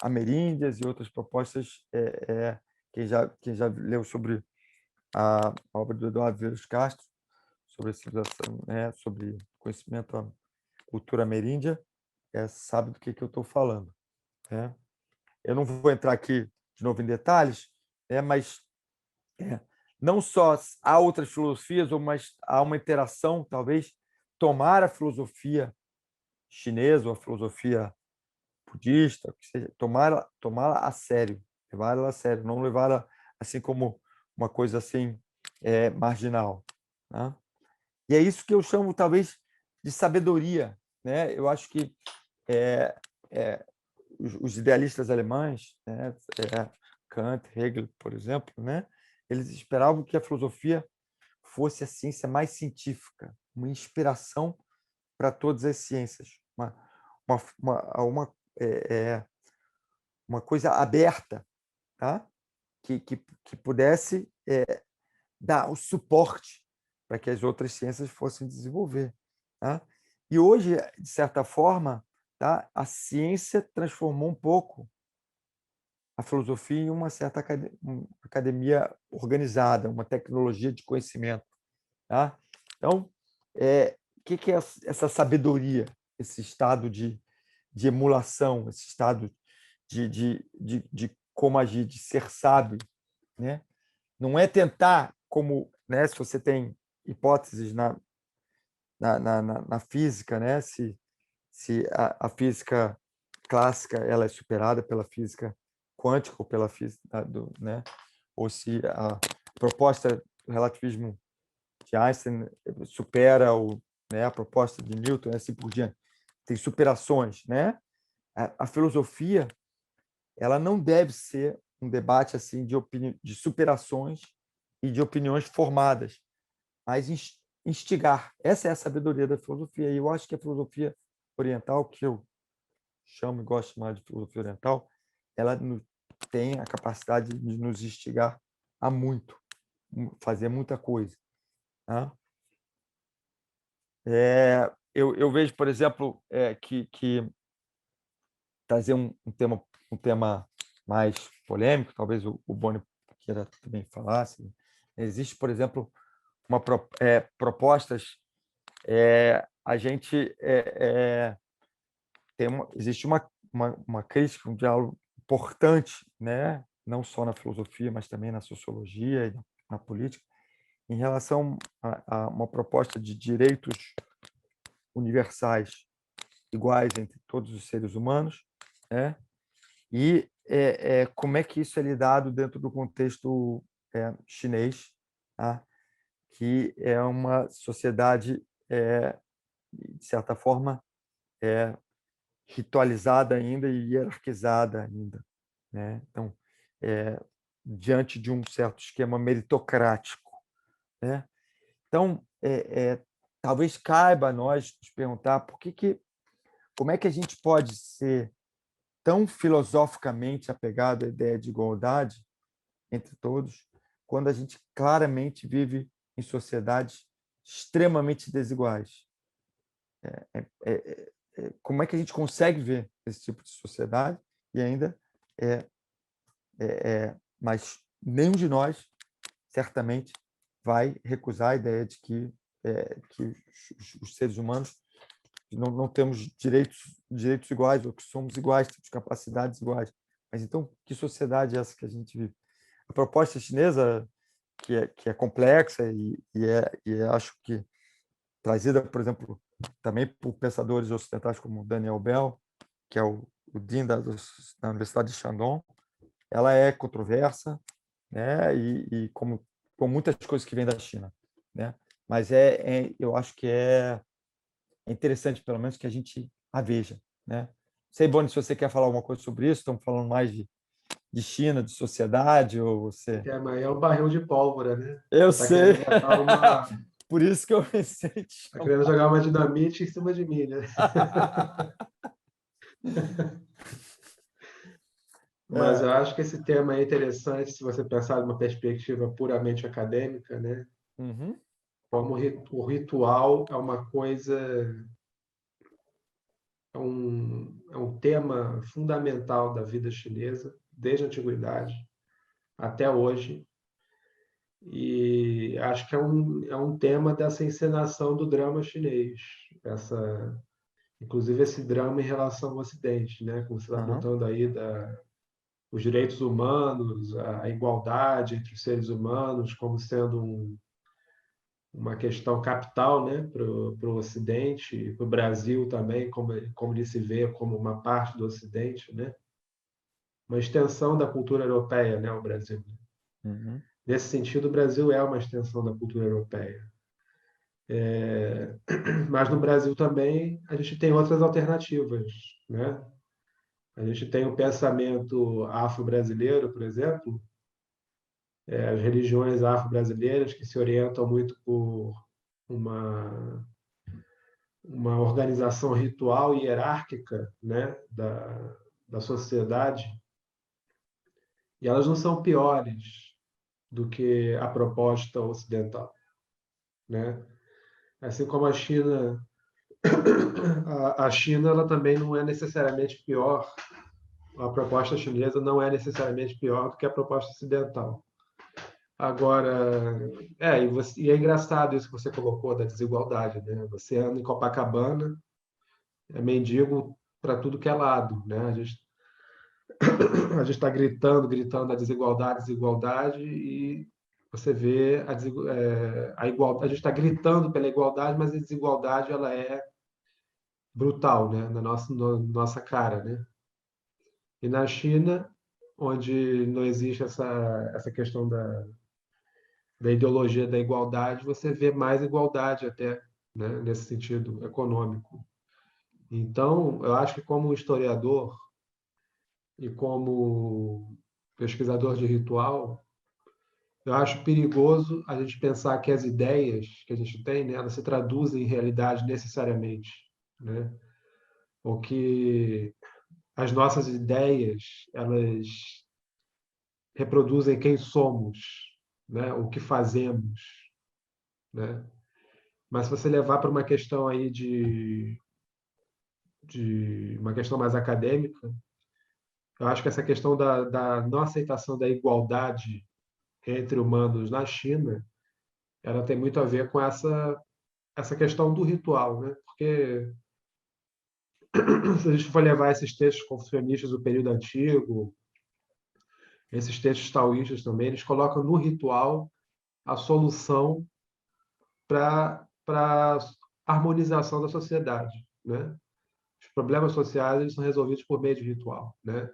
ameríndias e outras propostas. Quem já leu sobre a obra do Eduardo Vieira Castro, sobre a civilização, sobre conhecimento da cultura ameríndia, sabe do que eu estou falando. Né? Eu não vou entrar aqui de novo em detalhes, mas não só há outras filosofias, mas há uma interação, talvez, tomar a filosofia chinesa ou a filosofia budista, que seja, tomá-la a sério, levá-la a sério, não levá-la assim como uma coisa assim marginal. Né? E é isso que eu chamo, talvez, de sabedoria. Né? Eu acho que os idealistas alemães, né? Kant, Hegel, por exemplo, né? Eles esperavam que a filosofia fosse a ciência mais científica, uma inspiração para todas as ciências, uma coisa aberta, tá? que pudesse dar o suporte para que as outras ciências fossem desenvolver. Tá? E hoje, de certa forma, tá? A ciência transformou um pouco a filosofia em uma certa academia organizada, uma tecnologia de conhecimento. Tá? Então, o que é essa sabedoria, esse estado de emulação, esse estado de como agir, de ser sábio? Né? Não é tentar, como se você tem hipóteses na física, se a física clássica ela é superada pela física quântica ou pela física ou se a proposta do relativismo de Einstein supera a proposta de Newton, e assim por diante. Tem superações, né? A filosofia ela não deve ser um debate assim de superações e de opiniões formadas, mas instigar. Essa é a sabedoria da filosofia. E eu acho que a filosofia oriental, que eu chamo e gosto mais de filosofia oriental, ela tem a capacidade de nos instigar a muito, fazer muita coisa. Tá? Eu vejo, por exemplo, que trazer um tema mais polêmico, talvez o Boni queira também falar. Existe, por exemplo, propostas. A gente existe uma crítica, um diálogo importante, né? Não só na filosofia, mas também na sociologia e na política, em relação a uma proposta de direitos universais iguais entre todos os seres humanos, né? E como é que isso é lidado dentro do contexto chinês, tá? Que é uma sociedade, de certa forma, ritualizada ainda e hierarquizada ainda. Né? Então, diante de um certo esquema meritocrático. Né? Então, talvez caiba a nós nos perguntar como é que a gente pode ser tão filosoficamente apegado à ideia de igualdade entre todos, quando a gente claramente vive em sociedades extremamente desiguais. Como é que a gente consegue ver esse tipo de sociedade e ainda mas nenhum de nós certamente vai recusar a ideia de que os seres humanos não temos direitos iguais ou que somos iguais, temos capacidades iguais. Mas então, que sociedade é essa que a gente vive? A proposta chinesa, que é complexa e acho que trazida, por exemplo, também por pensadores ocidentais como Daniel Bell, que é o dean da Universidade de Shandong, ela é controversa, né? E como muitas coisas que vêm da China, né? Mas eu acho que é interessante, pelo menos, que a gente a veja, né? sei, Boni, se você quer falar alguma coisa sobre isso, estamos falando mais de China, de sociedade, ou O você... tema aí é o barril de pólvora, né? Eu Você está sei. querendo botar Por isso que eu pensei em te tá querendo chamar. jogar uma dinamite em cima de mim, né? Mas É. eu acho que esse tema é interessante se você pensar de uma perspectiva puramente acadêmica, né? Uhum. Como o ritual é uma coisa, é um tema fundamental da vida chinesa, desde a antiguidade até hoje. E acho que é um tema dessa encenação do drama chinês, inclusive esse drama em relação ao Ocidente, né? Como você está Aham. apontando aí, os direitos humanos, a igualdade entre os seres humanos, como sendo uma questão capital, né, para o Ocidente e para o Brasil também, como ele se vê como uma parte do Ocidente, né? Uma extensão da cultura europeia, né, o Brasil. Uhum. Nesse sentido, o Brasil é uma extensão da cultura europeia. Mas no Brasil também a gente tem outras alternativas, né? A gente tem o pensamento afro-brasileiro, por exemplo, as religiões afro-brasileiras que se orientam muito por uma uma organização ritual e hierárquica, né, da sociedade, e elas não são piores do que a proposta ocidental, né? Assim como a China, a China ela também não é necessariamente pior, a proposta chinesa não é necessariamente pior do que a proposta ocidental. Agora, e é engraçado isso que você colocou da desigualdade, né? Você anda em Copacabana, é mendigo para tudo que é lado, né? A gente está gritando, gritando a desigualdade, desigualdade, e você vê a igualdade. A gente está gritando pela igualdade, mas a desigualdade ela é brutal, né? Na nossa cara, né? E na China, onde não existe essa questão da ideologia da igualdade, você vê mais igualdade até, né? Nesse sentido econômico. Então, eu acho que como historiador e como pesquisador de ritual, eu acho perigoso a gente pensar que as ideias que a gente tem, né, elas se traduzem em realidade necessariamente, né? Ou que as nossas ideias, elas reproduzem quem somos, né? O que fazemos, né? Mas se você levar para uma questão aí de uma questão mais acadêmica, eu acho que essa questão da não aceitação da igualdade entre humanos na China, ela tem muito a ver com essa questão do ritual, né? Porque se a gente for levar esses textos confucionistas do período antigo, esses textos taoístas também, eles colocam no ritual a solução para a harmonização da sociedade, né? Os problemas sociais eles são resolvidos por meio de ritual, né?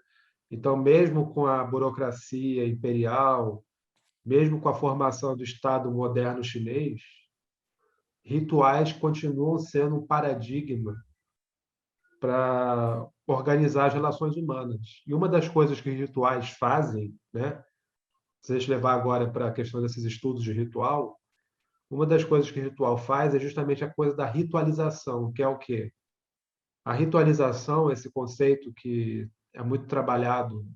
Então, mesmo com a burocracia imperial, mesmo com a formação do Estado moderno chinês, rituais continuam sendo um paradigma para organizar as relações humanas. E uma das coisas que os rituais fazem, né, se a gente levar agora para a questão desses estudos de ritual, uma das coisas que o ritual faz é justamente a coisa da ritualização, que é o quê? A ritualização, esse conceito que é muito trabalhado,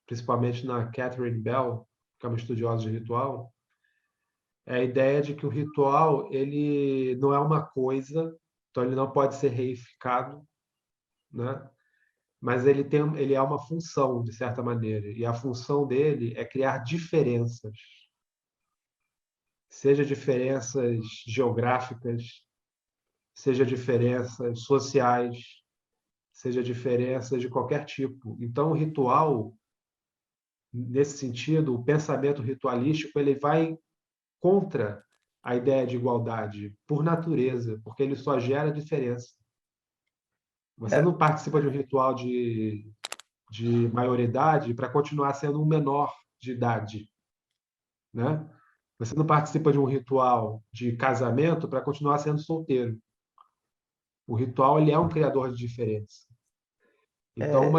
principalmente na Catherine Bell, que é uma estudiosa de ritual, é a ideia de que o ritual ele não é uma coisa, então ele não pode ser reificado, né? Mas ele é uma função, de certa maneira, e a função dele é criar diferenças, seja diferenças geográficas, seja diferenças sociais, seja diferenças de qualquer tipo. Então, o ritual, nesse sentido, o pensamento ritualístico, ele vai contra a ideia de igualdade, por natureza, porque ele só gera diferença. Você É, não participa de um ritual de maioridade para continuar sendo um menor de idade, né? Você não participa de um ritual de casamento para continuar sendo solteiro. O ritual ele é um criador de diferença. Então,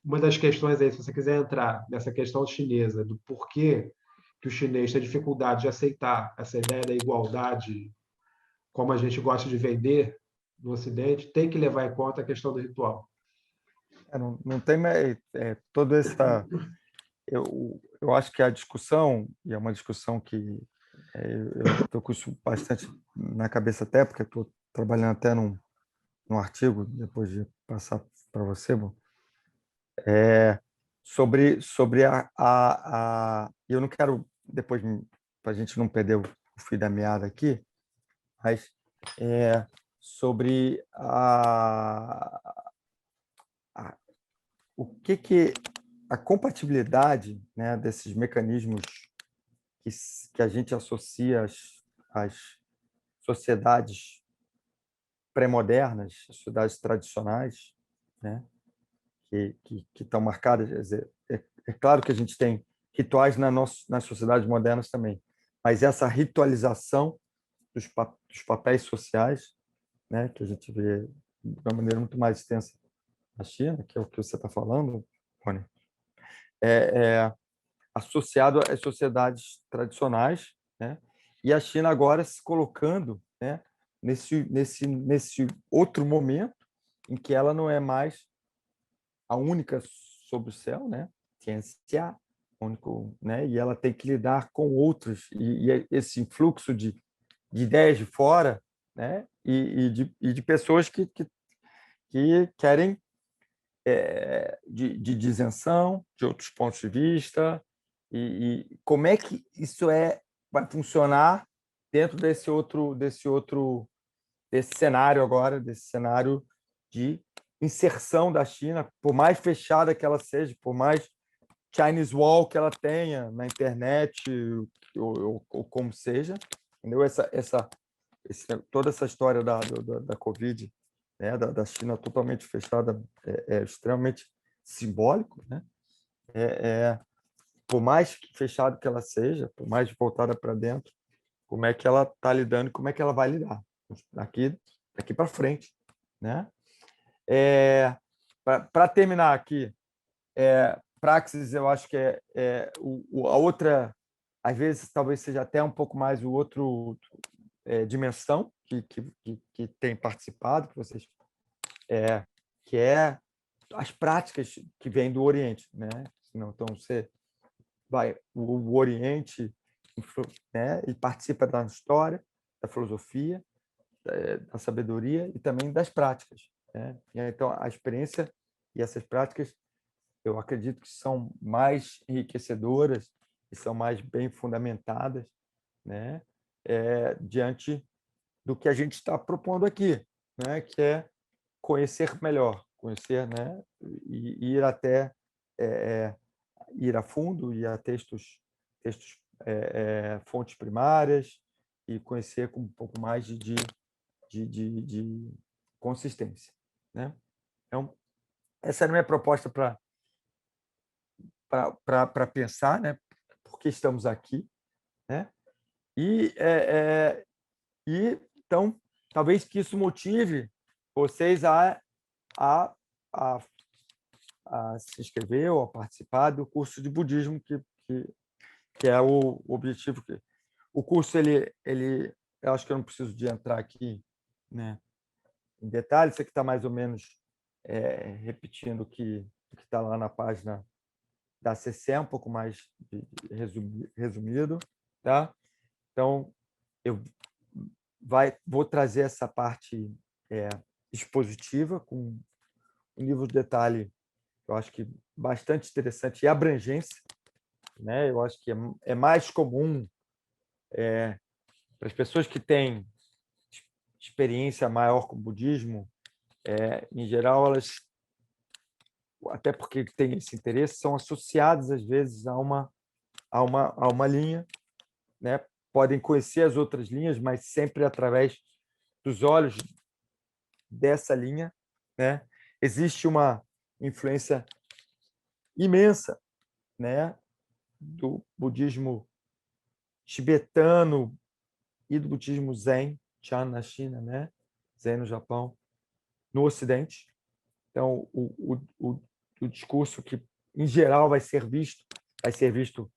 uma das questões aí, se você quiser entrar nessa questão chinesa, do porquê que o chinês tem dificuldade de aceitar essa ideia da igualdade, como a gente gosta de vender no Ocidente, tem que levar em conta a questão do ritual. Não tem mais, toda essa. Eu acho que a discussão, e é uma discussão que eu estou com isso bastante na cabeça até, porque estou trabalhando até num artigo, depois de passar para você, bom, sobre eu não quero, depois, para a gente não perder o fio da meada aqui, mas sobre o que a compatibilidade, né, desses mecanismos que a gente associa às sociedades pré-modernas, sociedades tradicionais, né, que estão marcadas. Quer dizer, é claro que a gente tem rituais nas sociedades modernas também, mas essa ritualização dos papéis sociais, né, que a gente vê de uma maneira muito mais extensa na China, que é o que você está falando, Rony, é associado às sociedades tradicionais, né? E a China agora se colocando, né, nesse outro momento em que ela não é mais a única sob o céu, né? Ciência, único, né? E ela tem que lidar com outros e esse influxo de ideias de fora, né? E de pessoas que querem de isenção, de outros pontos de vista, e como é que isso vai funcionar dentro desse cenário agora, desse cenário de inserção da China, por mais fechada que ela seja, por mais Chinese Wall que ela tenha na internet, ou como seja, entendeu? Toda essa história da Covid, né, da China totalmente fechada, é extremamente simbólico, né? Por mais fechado que ela seja, por mais voltada para dentro, como é que ela está lidando e como é que ela vai lidar daqui para frente, né? Para terminar aqui, Praxis, eu acho que a outra, às vezes, talvez seja até um pouco mais o outro dimensão que tem participado, que é as práticas que vêm do Oriente, né? Então, você vai o Oriente, né? E participa da história, da filosofia, da sabedoria e também das práticas, né? E então, a experiência e essas práticas, eu acredito que são mais enriquecedoras e são mais bem fundamentadas, né? Diante do que a gente está propondo aqui, né? Que é conhecer melhor, conhecer, né? E ir até ir a fundo, ir a textos fontes primárias e conhecer com um pouco mais de consistência, né? Então, essa é a minha proposta para pensar, né? Por que estamos aqui, né? E, então, talvez que isso motive vocês a, a, a se inscrever ou a participar do curso de budismo, que é o objetivo. O curso, eu acho que eu não preciso de entrar aqui, né, em detalhes, isso aqui está mais ou menos repetindo o que está lá na página da CC, um pouco mais resumido, tá? Então, eu vou trazer essa parte expositiva com um nível de detalhe, eu acho que bastante interessante e abrangência, né? Eu acho que é mais comum para as pessoas que têm experiência maior com o budismo, em geral, elas, até porque têm esse interesse, são associadas às vezes a uma linha, né? Podem conhecer as outras linhas, mas sempre através dos olhos dessa linha, né? Existe uma influência imensa, né, do budismo tibetano e do budismo Zen, Chan na China, né? Zen no Japão, no Ocidente, Então, o discurso que, em geral, vai ser visto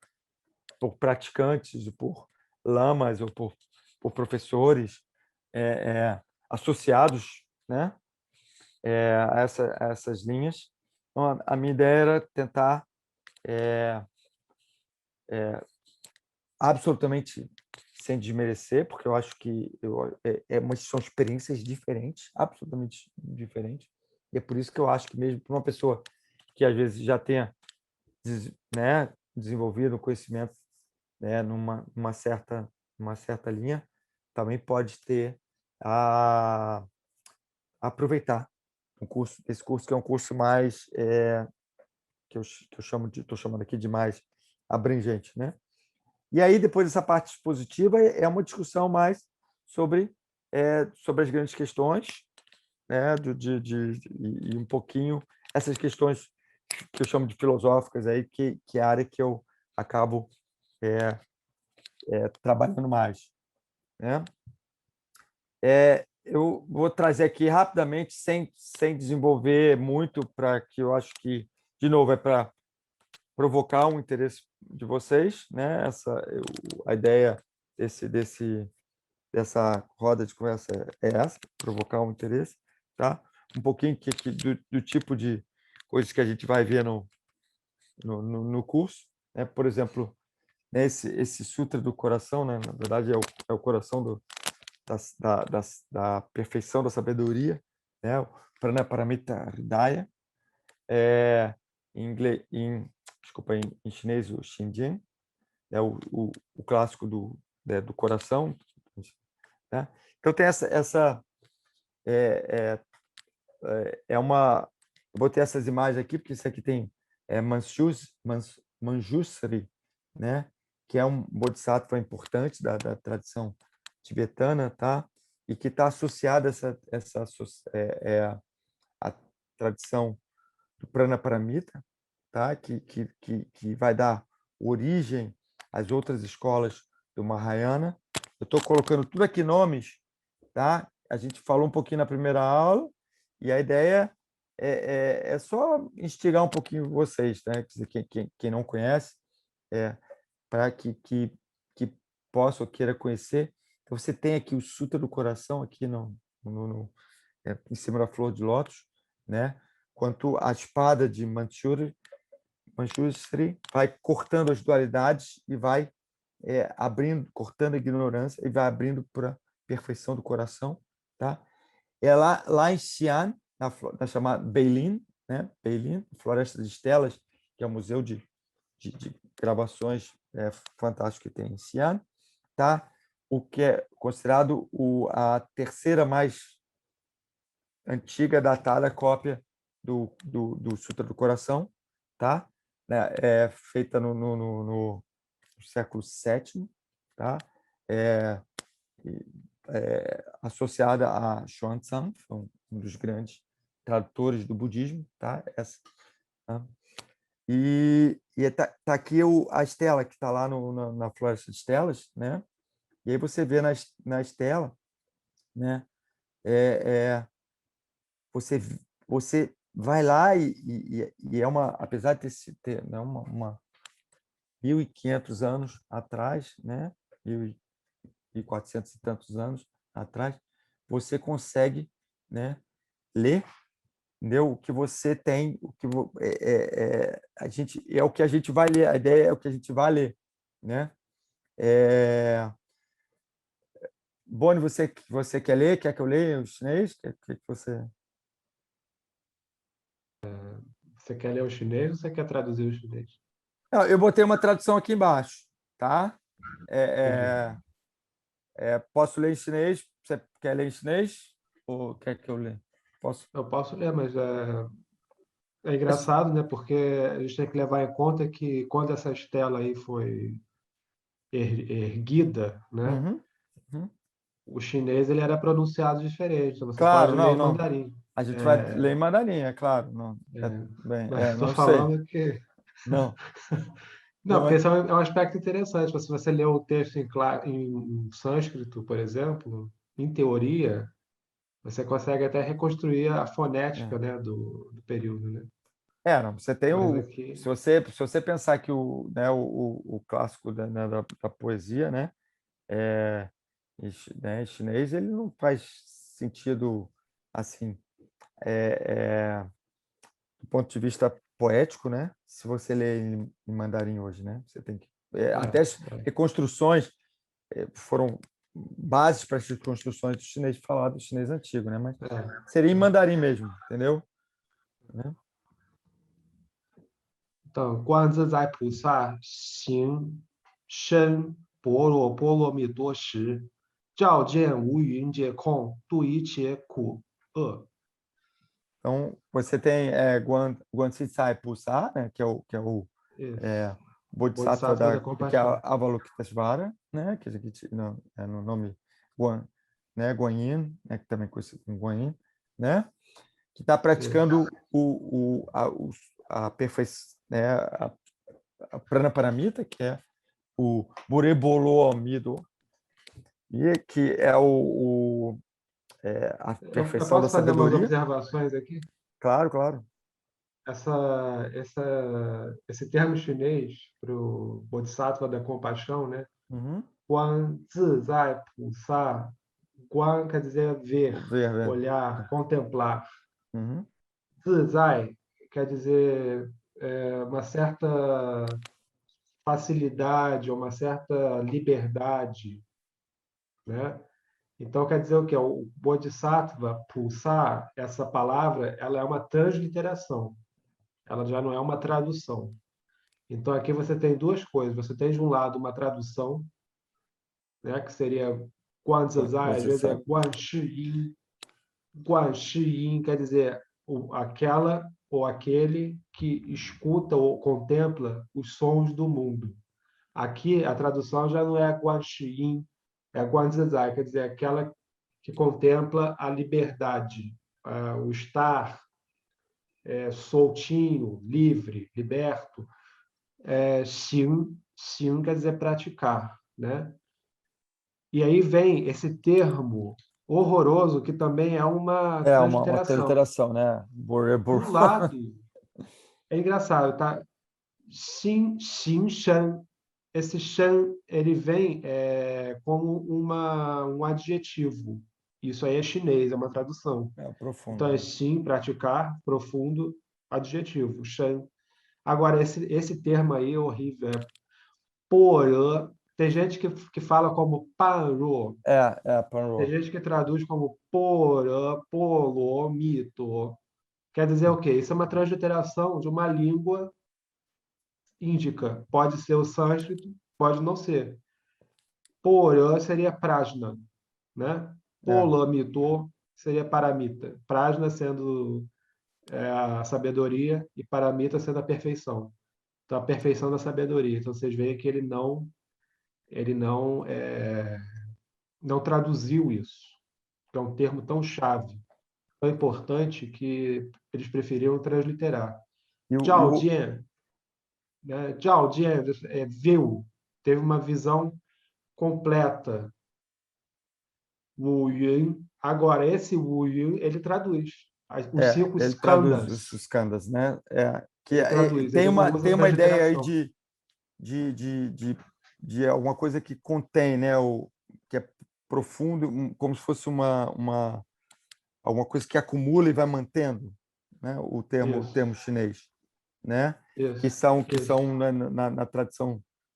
por praticantes, por lamas ou por professores associados, né, a essas linhas. Então, a minha ideia era tentar absolutamente sem desmerecer, porque eu acho que são experiências diferentes, absolutamente diferentes, e é por isso que eu acho que mesmo para uma pessoa que às vezes já tenha, né, desenvolvido um conhecimento, né, numa certa linha, também pode ter a aproveitar esse curso que é um curso mais que eu estou chamando aqui de mais abrangente, né? E aí depois dessa parte expositiva é uma discussão mais sobre sobre as grandes questões, né? E um pouquinho essas questões que eu chamo de filosóficas aí, que é a área que eu acabo trabalhando mais, né? Eu vou trazer aqui rapidamente, sem desenvolver muito, para que eu acho que, de novo, é para provocar um interesse de vocês, né? A ideia dessa roda de conversa é essa, provocar um interesse, tá? Um pouquinho do tipo de coisas que a gente vai ver no curso, né? Por exemplo, né, esse Sutra do Coração, né? Na verdade, é o coração da perfeição da sabedoria, né? O Pranaparamita Hridaya, em inglês, desculpa, em chinês, o Xinjiang, é o clássico do coração, né? Então tem essa uma, eu botei essas imagens aqui porque isso aqui tem Manjusri, né? Que é um bodhisattva importante da tradição tibetana, tá? E que está associada a a tradição do Pranaparamita, tá? Que vai dar origem às outras escolas do Mahayana. Eu estou colocando tudo aqui nomes, tá? A gente falou um pouquinho na primeira aula e a ideia é só instigar um pouquinho vocês, né? Quem não conhece, para que possa ou queira conhecer. Então, você tem aqui o Sutra do Coração aqui em cima da flor de lótus, né? Quanto a espada de Manjushri vai cortando as dualidades e vai abrindo, cortando a ignorância e vai abrindo para a perfeição do coração, tá? É lá em Xi'an, na chamada Beilin, né? Beilin, Floresta de Estelas, que é um museu de gravações fantástico que tem em Xi'an, tá? O que é considerado a terceira mais antiga datada cópia do Sutra do Coração, tá? É feita no século VII, tá? Associada a Xuanzang, um dos grandes tradutores do budismo, tá? Tá? E tá aqui a estela que está lá na Floresta de Estelas, né? E aí você vê na estela, né? Você você vai lá e é apesar de ter né, 1.500 anos atrás, né? 1.400 e tantos anos atrás, você consegue, né, ler, entendeu? O que você tem, a gente é o que a gente vai ler, a ideia é o que a gente vai ler, né? Boni, você quer ler? Quer que eu leia o chinês? Que você... Você quer ler o chinês ou você quer traduzir o chinês? Não, eu botei uma tradução aqui embaixo, tá? Entendi. Posso ler em chinês? Você quer ler em chinês? Ou quer que eu leia? Posso? Eu posso ler, mas é engraçado, né? Porque a gente tem que levar em conta que quando essa estela aí foi erguida, né? Uhum, uhum. O chinês ele era pronunciado diferente. Então você Claro, pode ler não, em não. mandarim. A gente vai É, ler em mandarim, é claro. Não, é, bem, mas estou não sei. falando que Não, não, não porque é. esse é um aspecto interessante. Se você ler o texto em sânscrito, por exemplo, em teoria, Você consegue até reconstruir a fonética, né, do período, né? Não, você tem Mas o. aqui, Se você pensar que o clássico da poesia, né, é, chinês, ele não faz sentido assim, do ponto de vista poético, né? Se você ler em mandarim hoje, né? Você tem que até as é. reconstruções foram bases para as reconstruções do chinês falado, do chinês antigo, né? Mas É. seria em mandarim mesmo, entendeu? Né? Então, 观自在菩萨行深般若波罗蜜多时，照见无云皆空，度一切苦厄。 Então, você tem Guanxi Pusa, né? Que é o Isso. é, Bodhisattva Bodhisattva da que é compaixão. a Avalokiteshvara, né? Que aqui no nome Guan, né? Guanyin, né? Que também é conhecido como Guanyin, né? Que está praticando Isso. a perfeição, né? A Pranaparamita, que é o Burebolo Amido, e que é a Eu perfeição da posso fazer umas sabedoria. observações aqui? Claro, claro. Esse termo chinês para o Bodhisattva da compaixão, né? Uhum. Guan Zizai Pusa. Guan quer dizer ver, Ver. olhar, contemplar. Uhum. Zizai quer dizer uma certa facilidade, uma certa liberdade, né? Então quer dizer o quê? O Bodhisattva, pulsar, essa palavra, ela é uma transliteração. Ela já não é uma tradução. Então aqui você tem duas coisas. Você tem de um lado uma tradução, né, que seria Guanzazai, às vezes é Bodhisattva. Guan Shi Guan Shi quer dizer aquela ou aquele que escuta ou contempla os sons do mundo. Aqui a tradução já não é Guan Shi é Guanzazai, quer dizer aquela que contempla a liberdade, o estar soltinho, livre, liberto. Xin quer dizer praticar, né? E aí vem esse termo horroroso que também é uma É uma transliteração. transliteração, né? Do lado, é engraçado, tá? Xin Shan. Esse Shan, ele vem como um adjetivo. Isso aí é chinês, é uma tradução. É Então profundo. é Xin, praticar, profundo, adjetivo, Shan. Agora, esse termo aí é horrível, porã. Tem gente que fala como parô. Tem Panro. gente que traduz como porã, polô, mito. Quer dizer o quê? Isso é uma transliteração de uma língua índica. Pode ser o sânscrito, pode não ser. Porã seria prajna, né? É, Polô, seria paramita. Prajna sendo a sabedoria e paramita sendo a perfeição. Então, a perfeição da sabedoria. Então, vocês veem que ele não traduziu isso. É um termo tão chave, tão importante, que eles preferiram transliterar. e Zhao Jian, né? Zhao Jian viu, teve uma visão completa. Wu Yun. Agora, esse Wu Yun, ele traduz os cinco ele traduz skandhas. os skandhas, né? Ele traduz, Tem ele não uma, usa tem uma ideia aí transliteração. de, de, de, de alguma coisa que contém, né? Que é profundo, como se fosse alguma coisa que acumula e vai mantendo, né? O termo Isso, chinês, né? Que isso, são que isso. são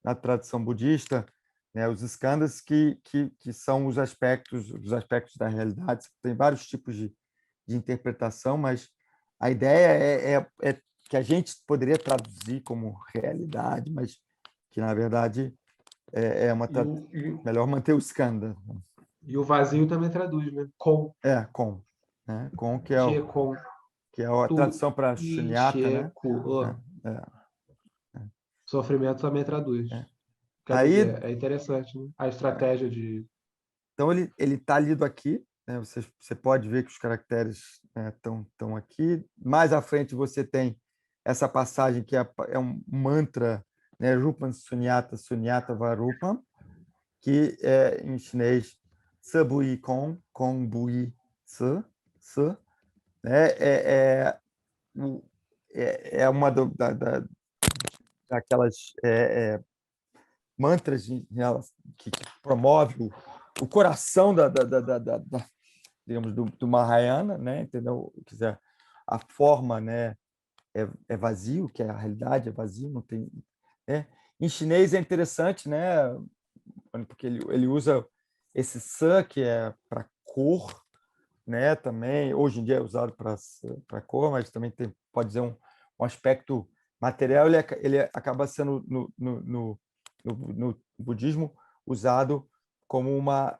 na tradição budista, né? Os skandhas que são os aspectos da realidade. Tem vários tipos de interpretação, mas a ideia é que a gente poderia traduzir como realidade, mas que na verdade é uma E o, e, melhor manter o skandha. e o vazio também traduz, né? Com, Com, né? Com je, com, que é a tu, tradução para i, shunyata, che, né? ku, É, é, Sofrimento também traduz. é. Quer Aí, dizer, é interessante, né? A é, estratégia de. então ele está lido aqui, né? Você pode ver que os caracteres estão aqui. Mais à frente você tem essa passagem que é um mantra, né? Rupan Sunyata Sunyata Varupam, que é em chinês Sabui Kong, Kong Bui Su, Su, né? É uma daquelas mantras que promove o coração digamos, do Mahayana, né? Entendeu? Quiser, a forma, né? É vazio, que é a realidade é vazio, não tem, né? Em chinês é interessante, né? Porque ele usa esse san, que é para cor, né? Também hoje em dia é usado para cor, mas também pode ser um aspecto material. Ele acaba sendo no budismo usado como uma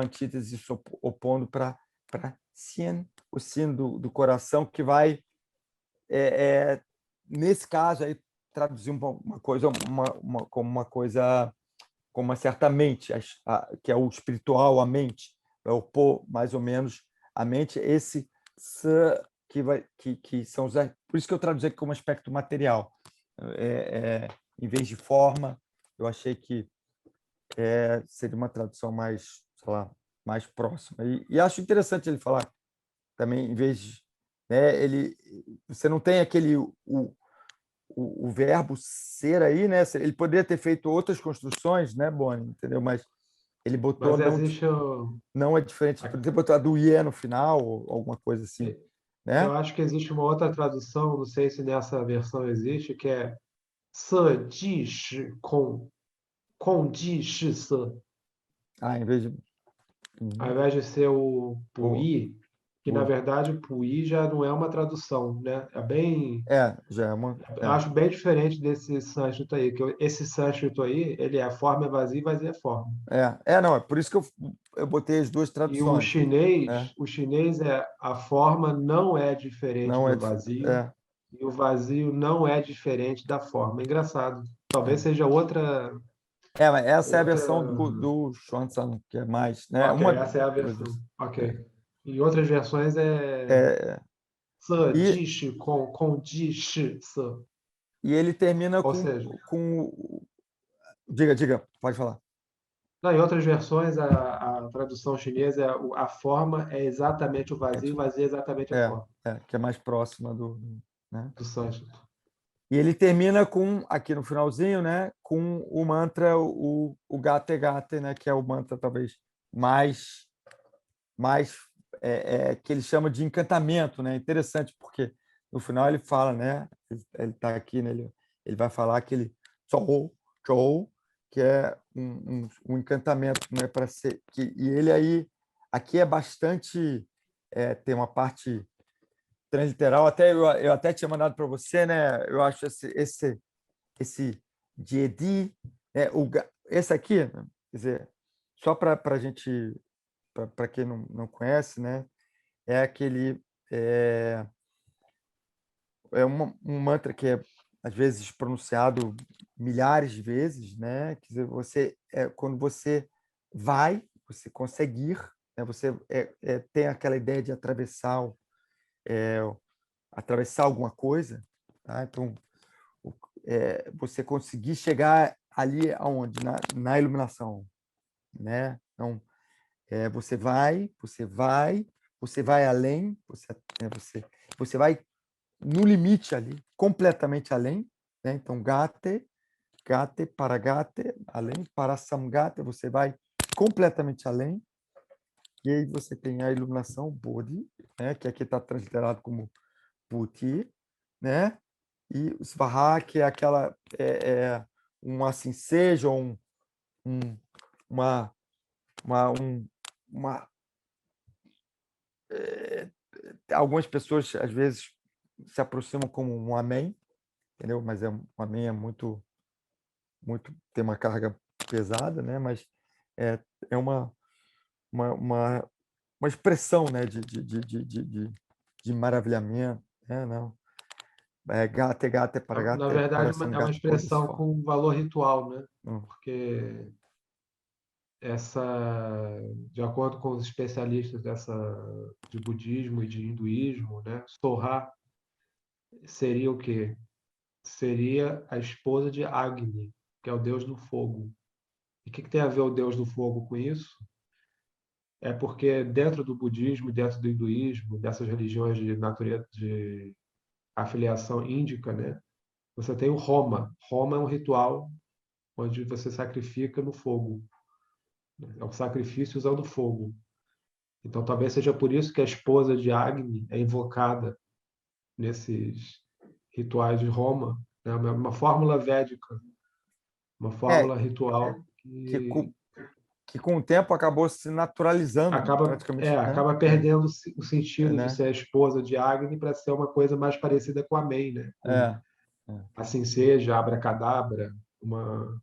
antítese opondo para Sien, o Sien do coração, que vai nesse caso aí traduzir uma coisa como uma coisa, como uma certa mente, que é o espiritual, a mente, vai opor mais ou menos a mente, esse que são os. Por isso que eu traduzi aqui como aspecto material. Em vez de forma, eu achei que seria uma tradução mais, sei lá, mais próxima. E acho interessante ele falar também, em vez de. Né, você não tem aquele. O verbo ser aí, né? Ele poderia ter feito outras construções, né, Boni? Entendeu? Mas ele botou Mas existe não é diferente, por exemplo, botar do IE no final, ou alguma coisa assim, eu né? acho que existe uma outra tradução, não sei se nessa versão existe, que é 色即是空，空即是色，Em vez de. ao Uhum. invés de ser o O, puí, que na o, verdade o puí já não é uma tradução, né? já é uma. Eu acho bem diferente desse sânscrito aí, que esse sânscrito aí, ele é a forma é vazia e vazia é forma. Não, é por isso que eu botei as duas E o traduções, né? chinês, o chinês é a forma não é diferente Não é. do vazio e o vazio não é diferente da forma. Engraçado. Talvez É. seja outra Mas essa é a outra. versão do Xuanzang, que é mais, né? Ok, Uma essa é a das versão. versões. Ok. Em outras versões é É, 色即 e, 是空，空即是色. e ele termina Ou seja, com. Diga, pode falar. não, em outras versões a tradução chinesa é a forma é exatamente o É, vazio, o vazio é exatamente a forma que é mais próxima né? do sânscrito. E ele termina com, aqui no finalzinho, né, com o mantra, o Gate Gate, né, que é o mantra talvez mais que ele chama de encantamento, né? Interessante, porque no final ele fala, né, ele está aqui, né, ele vai falar aquele Chou, que é um encantamento, né, para ser. E ele aí, aqui é bastante, tem uma parte transliteral, eu até tinha mandado para você, né? Eu acho esse Jedi, esse aqui, né? Quer dizer, só para a gente, para quem não conhece, né? É aquele é, um mantra que é às vezes pronunciado milhares de vezes, né? Quer dizer, quando você consegue ir, né? Você tem aquela ideia de atravessar alguma coisa, tá? Então você conseguir chegar ali aonde na iluminação, né? Então você vai além, você vai no limite ali, completamente além, né? Então gate para gate, além para samgate, você vai completamente além. E aí você tem a iluminação Bodhi, né? Que aqui está transliterado como Buti, né? E o Svaha, que é aquela um assim seja, um uma uma algumas pessoas às vezes se aproximam como um amém, entendeu? Mas um amém é tem uma carga pesada, né? Mas é uma, uma, uma expressão, né? De maravilhamento, né? Não. Gate para Na gate, verdade, para é uma samgate, expressão bodhisva. com valor ritual, né? Não. Porque essa, de acordo com os especialistas de budismo e de hinduísmo, né? Sohar seria o quê? Seria a esposa de Agni, que é o deus do fogo. E o que tem a ver o deus do fogo com isso? é porque dentro do budismo, dentro do hinduísmo, dessas religiões de natureza de afiliação índica, né? Você tem o Homa. Homa é um ritual onde você sacrifica no fogo. É um sacrifício usando fogo. Então, talvez seja por isso que a esposa de Agni é invocada nesses rituais de Roma, né? Uma fórmula védica, uma É, fórmula ritual que que com, que com o tempo acabou se naturalizando, praticamente, né? acaba perdendo o sentido de Né? ser a esposa de Agni para ser uma coisa mais parecida com Amém, né? Com É, é. assim seja, abracadabra, uma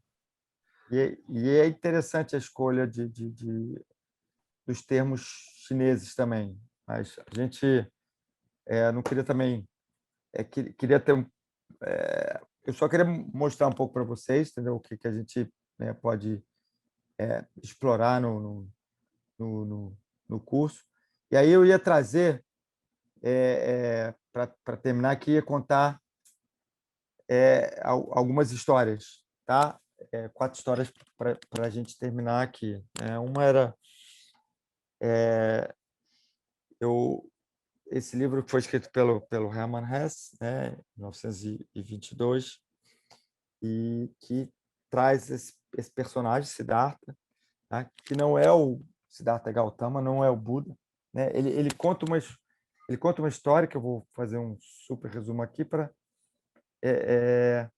E é interessante a escolha dos termos chineses também. Mas a gente não queria também. Queria ter. Eu só queria mostrar um pouco para vocês, entendeu? O que a gente, né, pode explorar no, no, no curso. E aí eu ia trazer, para terminar aqui, ia contar algumas histórias, tá? 4 histórias para a gente terminar aqui. Uma era eu esse livro foi escrito pelo Hermann Hesse, né, em 1922, e que traz esse personagem, Siddhartha, tá? Que não é o Siddhartha Gautama, não é o Buda, né? Ele conta uma história que eu vou fazer um super resumo aqui para é, é,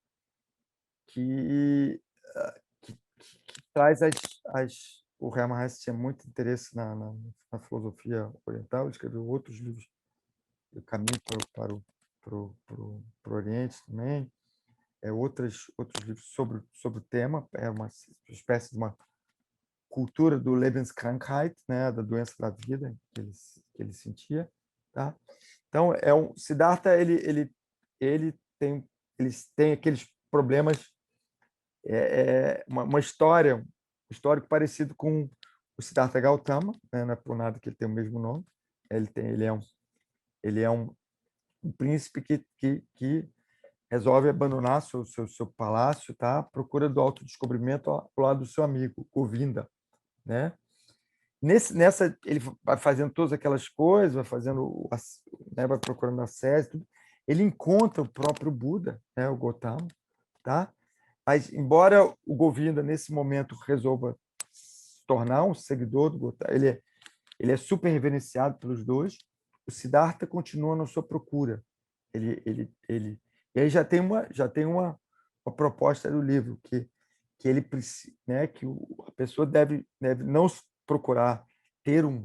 que, que traz o Hermann Hesse tinha muito interesse na filosofia oriental, ele escreveu outros livros, O Caminho para o Oriente também, outros livros sobre o tema, é uma espécie de uma cultura do Lebenskrankheit, né, da doença da vida que ele sentia, tá? Então Siddhartha ele tem eles têm aqueles problemas, uma história, um histórico parecido com o Siddhartha Gautama, né? Não é por nada que ele tem o mesmo nome. Ele é um príncipe que resolve abandonar seu palácio, tá? À procura do autodescobrimento ao lado do seu amigo Govinda, né? Nessa ele vai fazendo todas aquelas coisas, vai fazendo, né, vai procurando a sede, tudo. Ele encontra o próprio Buda, né, o Gautama, tá? Mas embora o Govinda nesse momento resolva se tornar um seguidor do Gautama, ele é super reverenciado pelos dois. O Siddhartha continua na sua procura. E aí já tem uma proposta do livro que ele precisa, né, que a pessoa deve não procurar ter um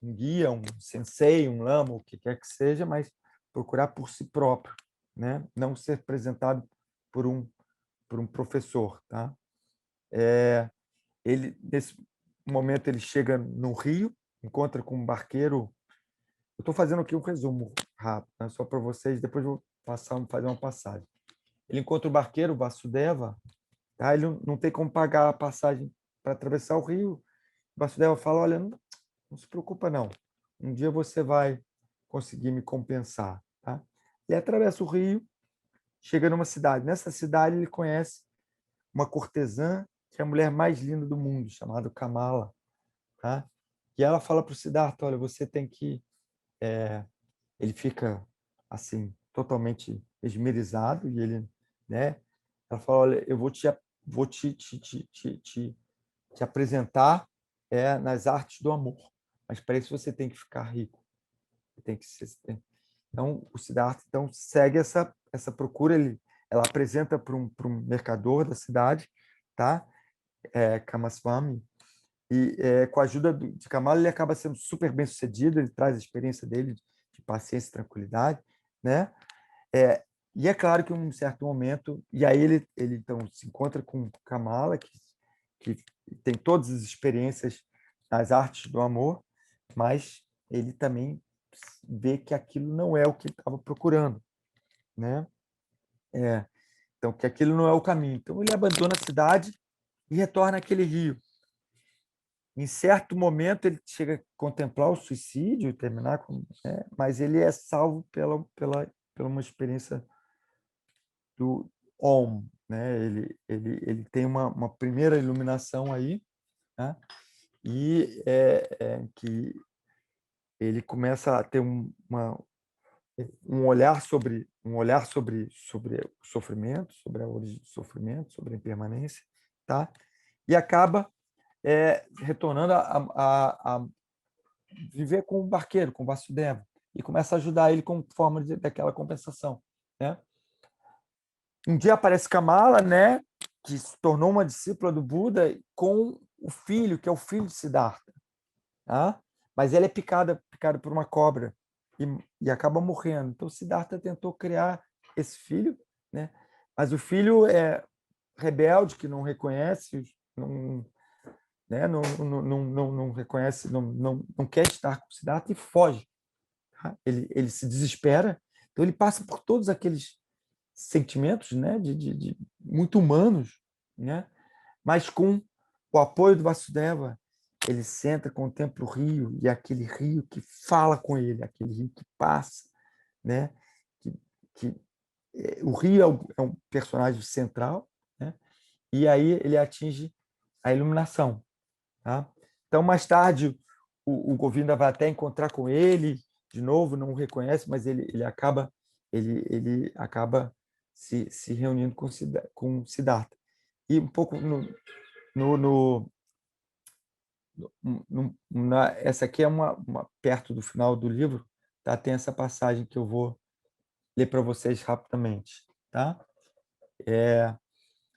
guia, um sensei, um lama, o que quer que seja, mas procurar por si próprio, né? Não ser representado por um professor, tá? Nesse momento ele chega no Rio, encontra com um barqueiro. Eu estou fazendo aqui um resumo rápido, né? Só para vocês, depois eu vou fazer uma passagem. Ele encontra o barqueiro, o Vasudeva, tá? Ele não tem como pagar a passagem para atravessar o rio. O Vasudeva fala: olha, não se preocupa, não. Um dia você vai conseguir me compensar, tá? Ele atravessa o rio, chega numa cidade. Nessa cidade ele conhece uma cortesã que é a mulher mais linda do mundo, chamada Kamala, tá? E ela fala para o Siddhartha: olha, você tem que. Ele fica assim totalmente esmerizado e ele, né? Ela fala: olha, eu vou te apresentar nas artes do amor, mas para isso você tem que ficar rico. Tem que ser. Então o Siddhartha então segue essa procura. Ela apresenta para um mercador da cidade, tá? Kamaswami. E com a ajuda de Kamala ele acaba sendo super bem sucedido. Ele traz a experiência dele de paciência e tranquilidade, né? É, e é claro que em um certo momento, e aí ele então se encontra com Kamala, que tem todas as experiências nas artes do amor, mas ele também vê que aquilo não é o que ele estava procurando, né? Então, que aquilo não é o caminho. Então, ele abandona a cidade e retorna àquele rio. Em certo momento, ele chega a contemplar o suicídio, terminar com, né? Mas ele é salvo pela uma experiência do Om, né? Ele tem uma primeira iluminação aí, né? e que ele começa a ter um olhar sobre o sofrimento, sobre a origem do sofrimento, sobre a impermanência, tá? E acaba retornando a viver com o barqueiro, com o Vasudeva, e começa a ajudar ele como forma daquela compensação, né? Um dia aparece Kamala, né, que se tornou uma discípula do Buda, com o filho, que é o filho de Siddhartha, tá? Mas ela é picada por uma cobra e acaba morrendo. Então Siddhartha tentou criar esse filho, né? Mas o filho é rebelde, que não reconhece, não reconhece, não quer estar com Siddhartha e foge. Tá? Ele se desespera. Então ele passa por todos aqueles sentimentos, né, de muito humanos, né? Mas com o apoio do Vasudeva, ele senta, contempla o rio, e aquele rio que fala com ele, aquele rio que passa, né? Que o rio é um personagem central, né? E aí ele atinge a iluminação, tá? Então, mais tarde, o Govinda vai até encontrar com ele de novo, não o reconhece, mas ele acaba se reunindo com Siddhartha. E um pouco essa aqui é perto do final do livro, tá? Tem essa passagem que eu vou ler para vocês rapidamente, tá?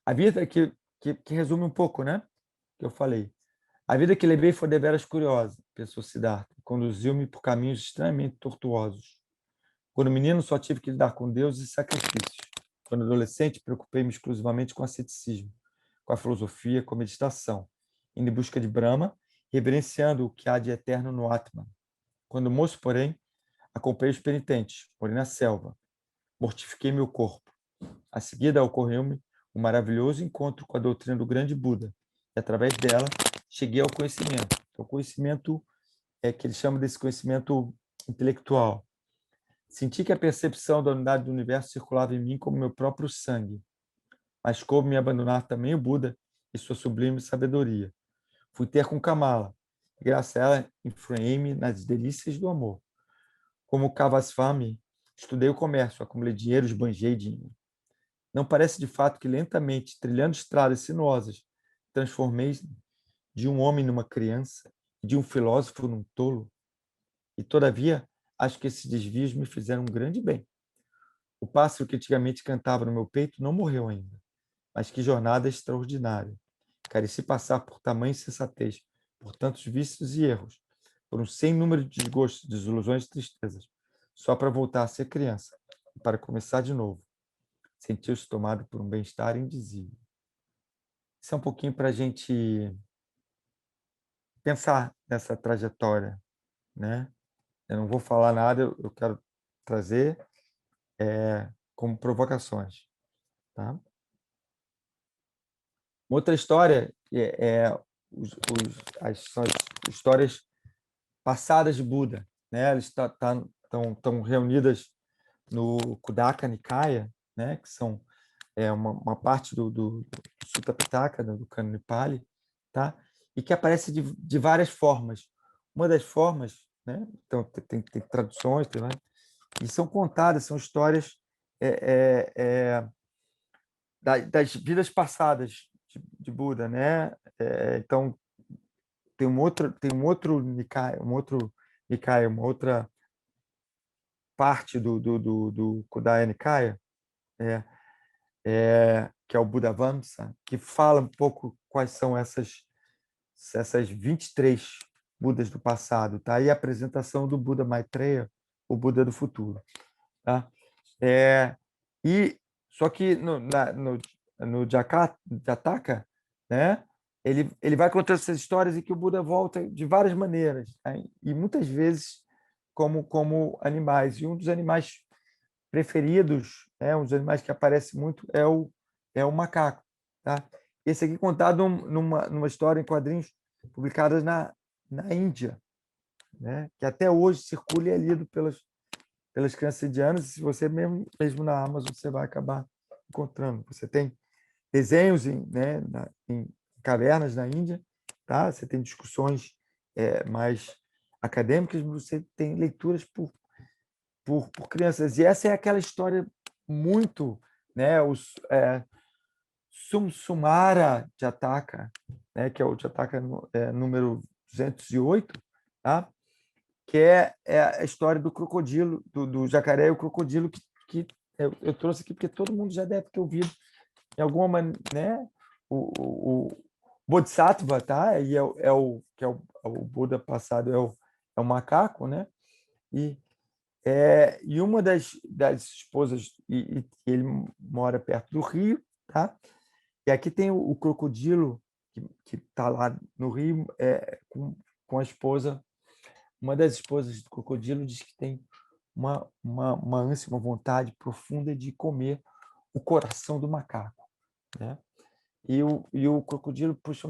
A vida que resume um pouco, né? Que eu falei. A vida que levei foi deveras curiosa, pensou Siddhartha. Conduziu-me por caminhos extremamente tortuosos. Quando menino, só tive que lidar com Deus e sacrifícios. Quando adolescente, preocupei-me exclusivamente com o asceticismo, com a filosofia, com a meditação, indo em busca de Brahma, reverenciando o que há de eterno no Atman. Quando moço, porém, acompanhei os penitentes, morei na selva, mortifiquei meu corpo. A seguida, ocorreu-me um maravilhoso encontro com a doutrina do grande Buda, e através dela cheguei ao conhecimento. O conhecimento que ele chama desse conhecimento intelectual. Senti que a percepção da unidade do universo circulava em mim como meu próprio sangue, mas coube-me abandonar também o Buda e sua sublime sabedoria. Fui ter com Kamala, e graças a ela influei-me nas delícias do amor. Como Kavasvami, estudei o comércio, acumulei dinheiro, esbanjei dinheiro. Não parece de fato que lentamente, trilhando estradas sinuosas, transformei de um homem numa criança, de um filósofo num tolo? E, todavia, acho que esses desvios me fizeram um grande bem. O pássaro que antigamente cantava no meu peito não morreu ainda. Mas que jornada extraordinária. Careci passar por tamanha insensatez, por tantos vícios e erros, por um sem número de desgostos, desilusões e tristezas, só para voltar a ser criança e para começar de novo. Sentiu-se tomado por um bem-estar indizível. Isso é um pouquinho para a gente pensar nessa trajetória, né? Eu não vou falar nada, eu quero trazer como provocações, tá? Outra história são as histórias passadas de Buda, né? Elas estão reunidas no Khuddaka Nikaya, né? Que são uma parte do Sutta Pitaka, do Cânone Pali, tá? E que aparece de várias formas. Uma das formas, né? Então tem traduções, e são contadas, são histórias das vidas passadas de Buda, né? Então tem um outro Nikaya, uma outra parte do Kudaya Nikaya, que é o Buddha Vamsa, que fala um pouco quais são essas 23 Budas do passado, tá? E a apresentação do Buda Maitreya, o Buda do futuro, tá? E só que no Jataka, né? Ele vai contando essas histórias em que o Buda volta de várias maneiras, tá? E muitas vezes como animais. E um dos animais preferidos, um dos animais que aparece muito é o macaco, tá? Esse aqui contado numa história em quadrinhos publicadas na Índia, né? Que até hoje circula e é lido pelas crianças indianas, e se você mesmo na Amazon você vai acabar encontrando. Você tem desenhos em cavernas na Índia, tá? Você tem discussões mais acadêmicas, você tem leituras por crianças. E essa é aquela história muito, né? Sumara Jataka, né? Que é o Jataka número 208, tá? Que é a história do crocodilo, do jacaré e o crocodilo que eu trouxe aqui, porque todo mundo já deve ter ouvido em alguma maneira, né? O Bodhisattva, tá? E o Buda passado é o macaco, né? E e uma das esposas, e ele mora perto do rio, tá? E aqui tem o crocodilo que está lá no rio com a esposa. Uma das esposas do crocodilo diz que tem uma ânsia, uma vontade profunda de comer o coração do macaco, né? E o crocodilo, puxa,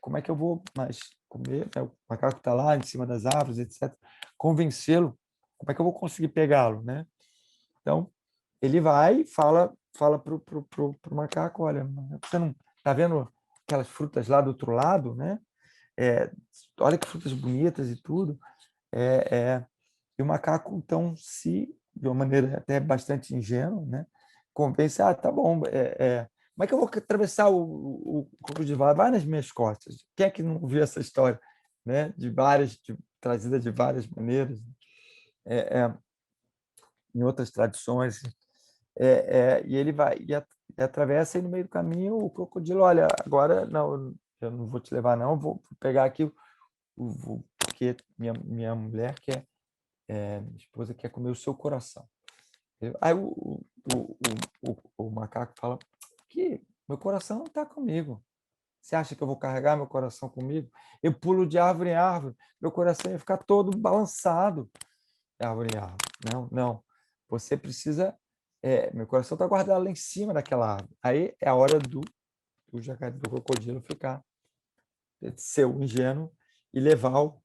como é que eu vou mais comer? O macaco está lá em cima das árvores, etc. Convencê-lo, como é que eu vou conseguir pegá-lo, né? Então, ele vai e fala pro macaco, olha, você não está vendo aquelas frutas lá do outro lado, né? Olha que frutas bonitas e tudo. E o macaco, então, de uma maneira até bastante ingênua, né? Convence, tá bom, como é que eu vou atravessar o crocodilo? Vai nas minhas costas. Quem é que não viu essa história, né? Trazida de várias maneiras, em outras tradições. E ele vai e atravessa e no meio do caminho o crocodilo, olha, agora não, eu não vou te levar não, vou pegar aqui porque minha mulher minha esposa quer comer o seu coração. Aí o macaco fala que meu coração não está comigo. Você acha que eu vou carregar meu coração comigo? Eu pulo de árvore em árvore, meu coração ia ficar todo balançado de árvore em árvore. Não, não. Você precisa. Meu coração está guardado lá em cima daquela árvore. Aí é a hora do jacaré, do crocodilo ficar, ser o ingênuo e levar o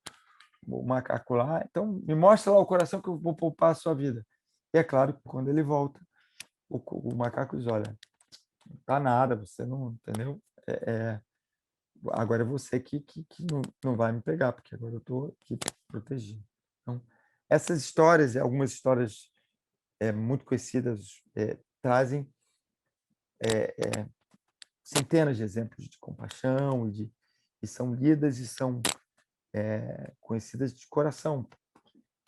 macaco lá. Então, me mostra lá o coração que eu vou poupar a sua vida. E é claro que quando ele volta, o macaco diz: olha, não tá nada, você não entendeu? Agora é você que não vai me pegar, porque agora eu estou aqui protegido. Então, essas histórias, algumas histórias muito conhecidas, trazem centenas de exemplos de compaixão e são lidas e são conhecidas de coração,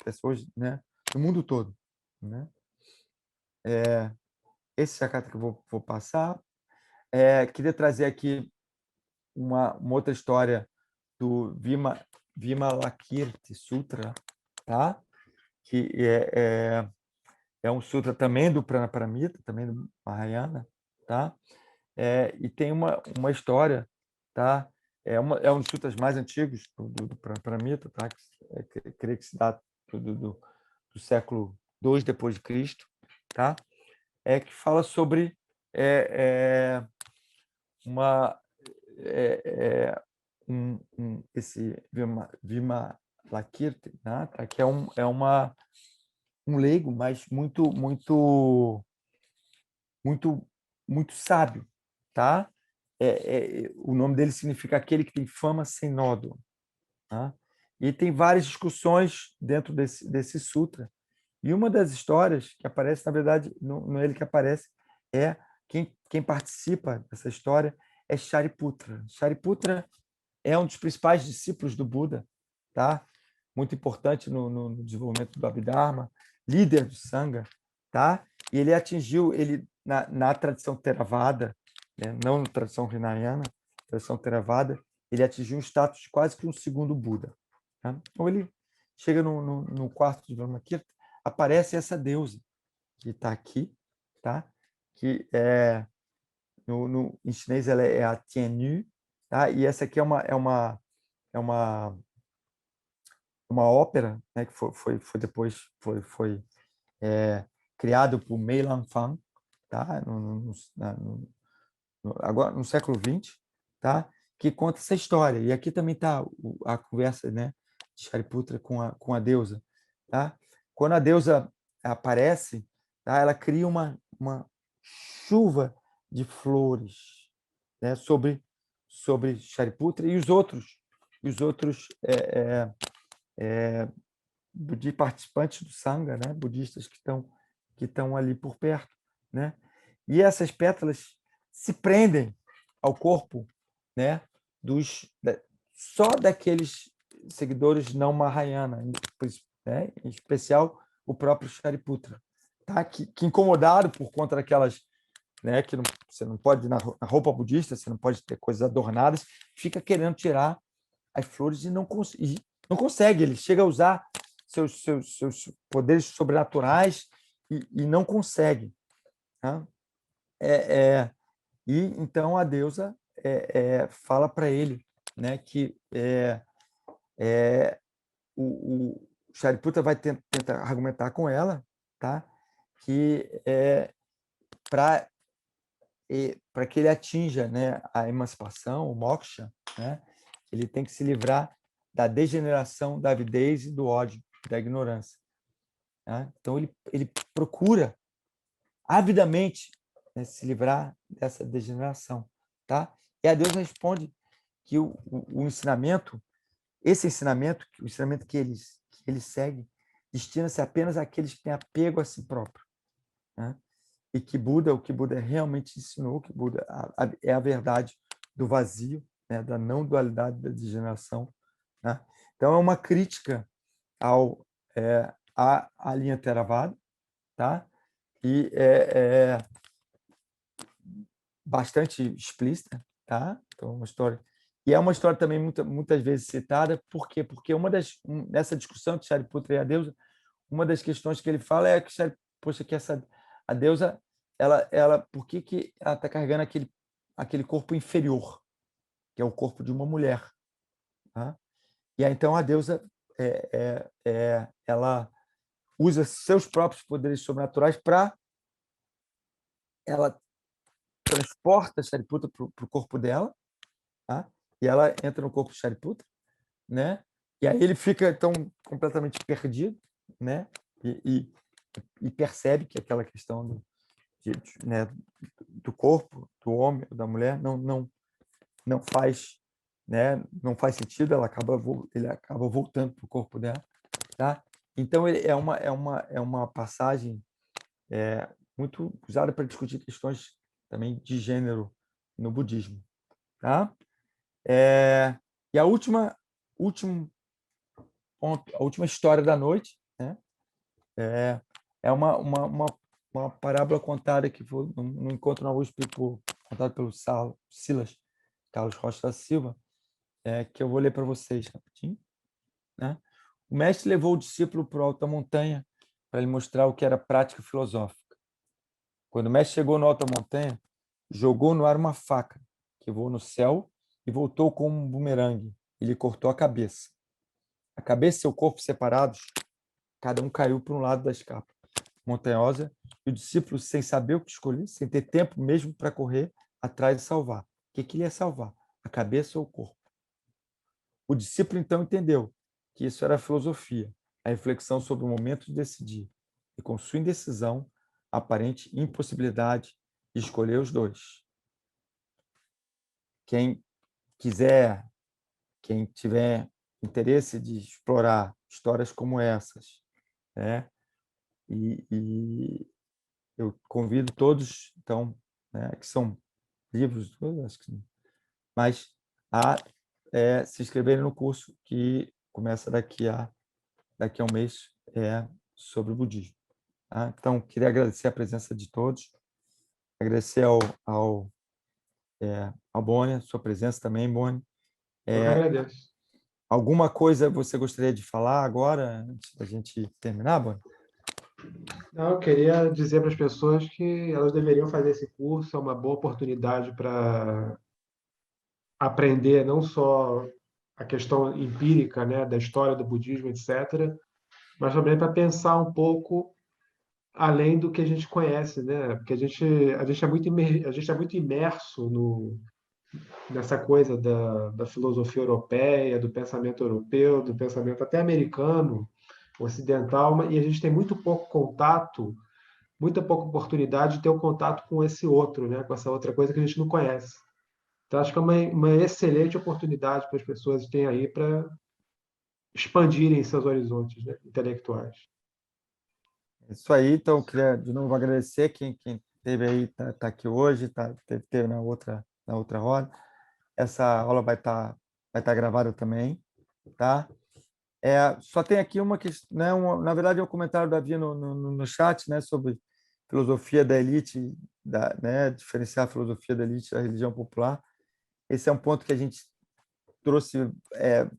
pessoas, né, do mundo todo, né? Esse é a carta que eu vou passar. Queria trazer aqui uma outra história do Vimalakirti Sutra, tá? Que é um sutra também do Pranaparamita, também do Mahayana, tá? E tem uma história, tá? É um dos sutras mais antigos do Pranaparamita, tá? Creio que se dá do século II depois de Cristo, tá? Que fala sobre uma esse Vimalakirti, né? Que um leigo, mas muito muito sábio, tá? O nome dele significa aquele que tem fama sem nódoa, tá? E tem várias discussões dentro desse sutra. E uma das histórias que aparece, na verdade, não é ele que aparece, é quem participa dessa história é Shariputra. Shariputra é um dos principais discípulos do Buda, tá? Muito importante no desenvolvimento do Abhidharma, líder do Sangha, tá? E ele atingiu, na tradição Theravada, né? Não na tradição Hinayana, tradição Theravada, ele atingiu um status de quase que um segundo Buda. Tá? Então ele chega no quarto de Brahmakirti, aparece essa deusa que está aqui, tá? Que em chinês ela é a Tianyu, tá? E essa aqui é uma ópera, né, que foi depois criado por Mei Lanfang, tá? Agora no século XX, tá? Que conta essa história. E aqui também está a conversa, né, de Shariputra com a deusa, tá? Quando a deusa aparece, tá? Ela cria uma chuva de flores, né, sobre Shariputra e os outros participantes do Sangha, né? Budistas que estão ali por perto, né? E essas pétalas se prendem ao corpo, né? Só daqueles seguidores não Mahayana, né? Em especial o próprio Shariputra, tá? Que incomodado por conta daquelas, né? Que você não pode na roupa budista, você não pode ter coisas adornadas, fica querendo tirar as flores e não consegue. Ele chega a usar seus poderes sobrenaturais e não consegue. Tá? E então a deusa fala para ele, né, que o Shariputra vai tentar argumentar com ela, tá? Que para que ele atinja, né, a emancipação, o moksha, né, ele tem que se livrar da degeneração, da avidez e do ódio, da ignorância. Tá? Então ele procura avidamente, né, se livrar dessa degeneração, tá? E a Deus responde que o ensinamento, esse ensinamento, o ensinamento que ele segue, destina-se apenas àqueles que têm apego a si próprio, né? E que o que Buda realmente ensinou, que Buda é a verdade do vazio, né, da não dualidade da degeneração, né? Então é uma crítica à linha Theravada, tá? E bastante explícita, tá? Então uma história, e é uma história também muitas vezes citada. Por quê? Porque nessa discussão de Shariputra e a deusa, uma das questões que ele fala é que a deusa, por que ela está carregando aquele corpo inferior, que é o corpo de uma mulher, tá? E aí, então a deusa ela usa seus próprios poderes sobrenaturais ela transporta Shariputra para o corpo dela, tá? E ela entra no corpo de Shariputra, né? E aí ele fica então completamente perdido, né? E percebe que aquela questão né, do corpo, do homem, da mulher, não faz, né? Não faz sentido. Ele acaba voltando para o corpo dela, tá? Então é uma passagem muito usada para discutir questões também de gênero no budismo, tá? E último ponto, a última história da noite, né? É uma parábola contada que foi no encontro na USP, contada pelo Silas Carlos Rocha da Silva, que eu vou ler para vocês rapidinho, né? O mestre levou o discípulo para o alto da montanha para lhe mostrar o que era prática filosófica. Quando o mestre chegou no alto da montanha, jogou no ar uma faca que voou no céu e voltou como um bumerangue e lhe cortou a cabeça. A cabeça e seu corpo separados, cada um caiu para um lado da escapa montanhosa, e o discípulo, sem saber o que escolher, sem ter tempo mesmo para correr atrás de salvar. O que ele ia salvar? A cabeça ou o corpo? O discípulo então entendeu que isso era a filosofia, a reflexão sobre o momento de decidir, e com sua indecisão, a aparente impossibilidade de escolher os dois. Quem tiver interesse de explorar histórias como essas, né? E eu convido todos, então, né, que são livros, acho que, mas a se inscreverem no curso que começa daqui a um mês, sobre o budismo. Tá? Então, queria agradecer a presença de todos, agradecer ao Boni, a sua presença também, Boni. Eu que agradeço. Alguma coisa você gostaria de falar agora, antes da gente terminar, Boni? Não, eu queria dizer para as pessoas que elas deveriam fazer esse curso, é uma boa oportunidade para aprender não só a questão empírica, né, da história do budismo, etc., mas também para pensar um pouco além do que a gente conhece, né? Porque a gente é a gente é muito imerso nessa coisa da filosofia europeia, do pensamento europeu, do pensamento até americano, ocidental, e a gente tem muito pouco contato, muita pouca oportunidade de ter o contato com esse outro, né? Com essa outra coisa que a gente não conhece. Então, acho que é uma excelente oportunidade para as pessoas terem aí para expandirem seus horizontes, né, intelectuais. Isso aí, então, eu queria de novo agradecer quem esteve aí, tá aqui hoje, teve na outra roda. Essa aula vai tá gravada também, tá? Só tem aqui uma questão, né, na verdade, é um comentário da Davi no chat, né, sobre filosofia da elite, né, diferenciar a filosofia da elite da religião popular. Esse é um ponto que a gente trouxe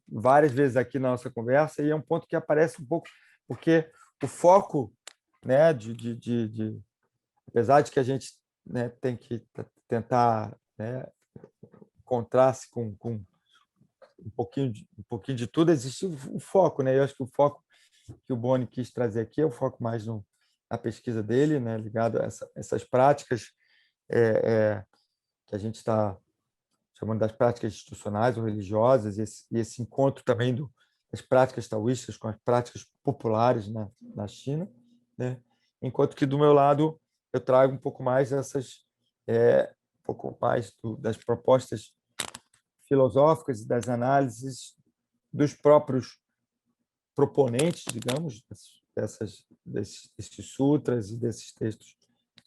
várias vezes aqui na nossa conversa e é um ponto que aparece um pouco porque o foco, né, apesar de que a gente, né, tem que tentar, né, encontrar-se com um pouquinho de tudo, existe o foco, né? Eu acho que o foco que o Boni quis trazer aqui é o foco mais na pesquisa dele, né, ligado a essas práticas que a gente está chamando das práticas institucionais ou religiosas, e esse encontro também das práticas taoístas com as práticas populares na China, né? Enquanto que, do meu lado, eu trago um pouco mais um pouco mais das propostas filosóficas e das análises dos próprios proponentes, digamos, desses sutras e desses textos,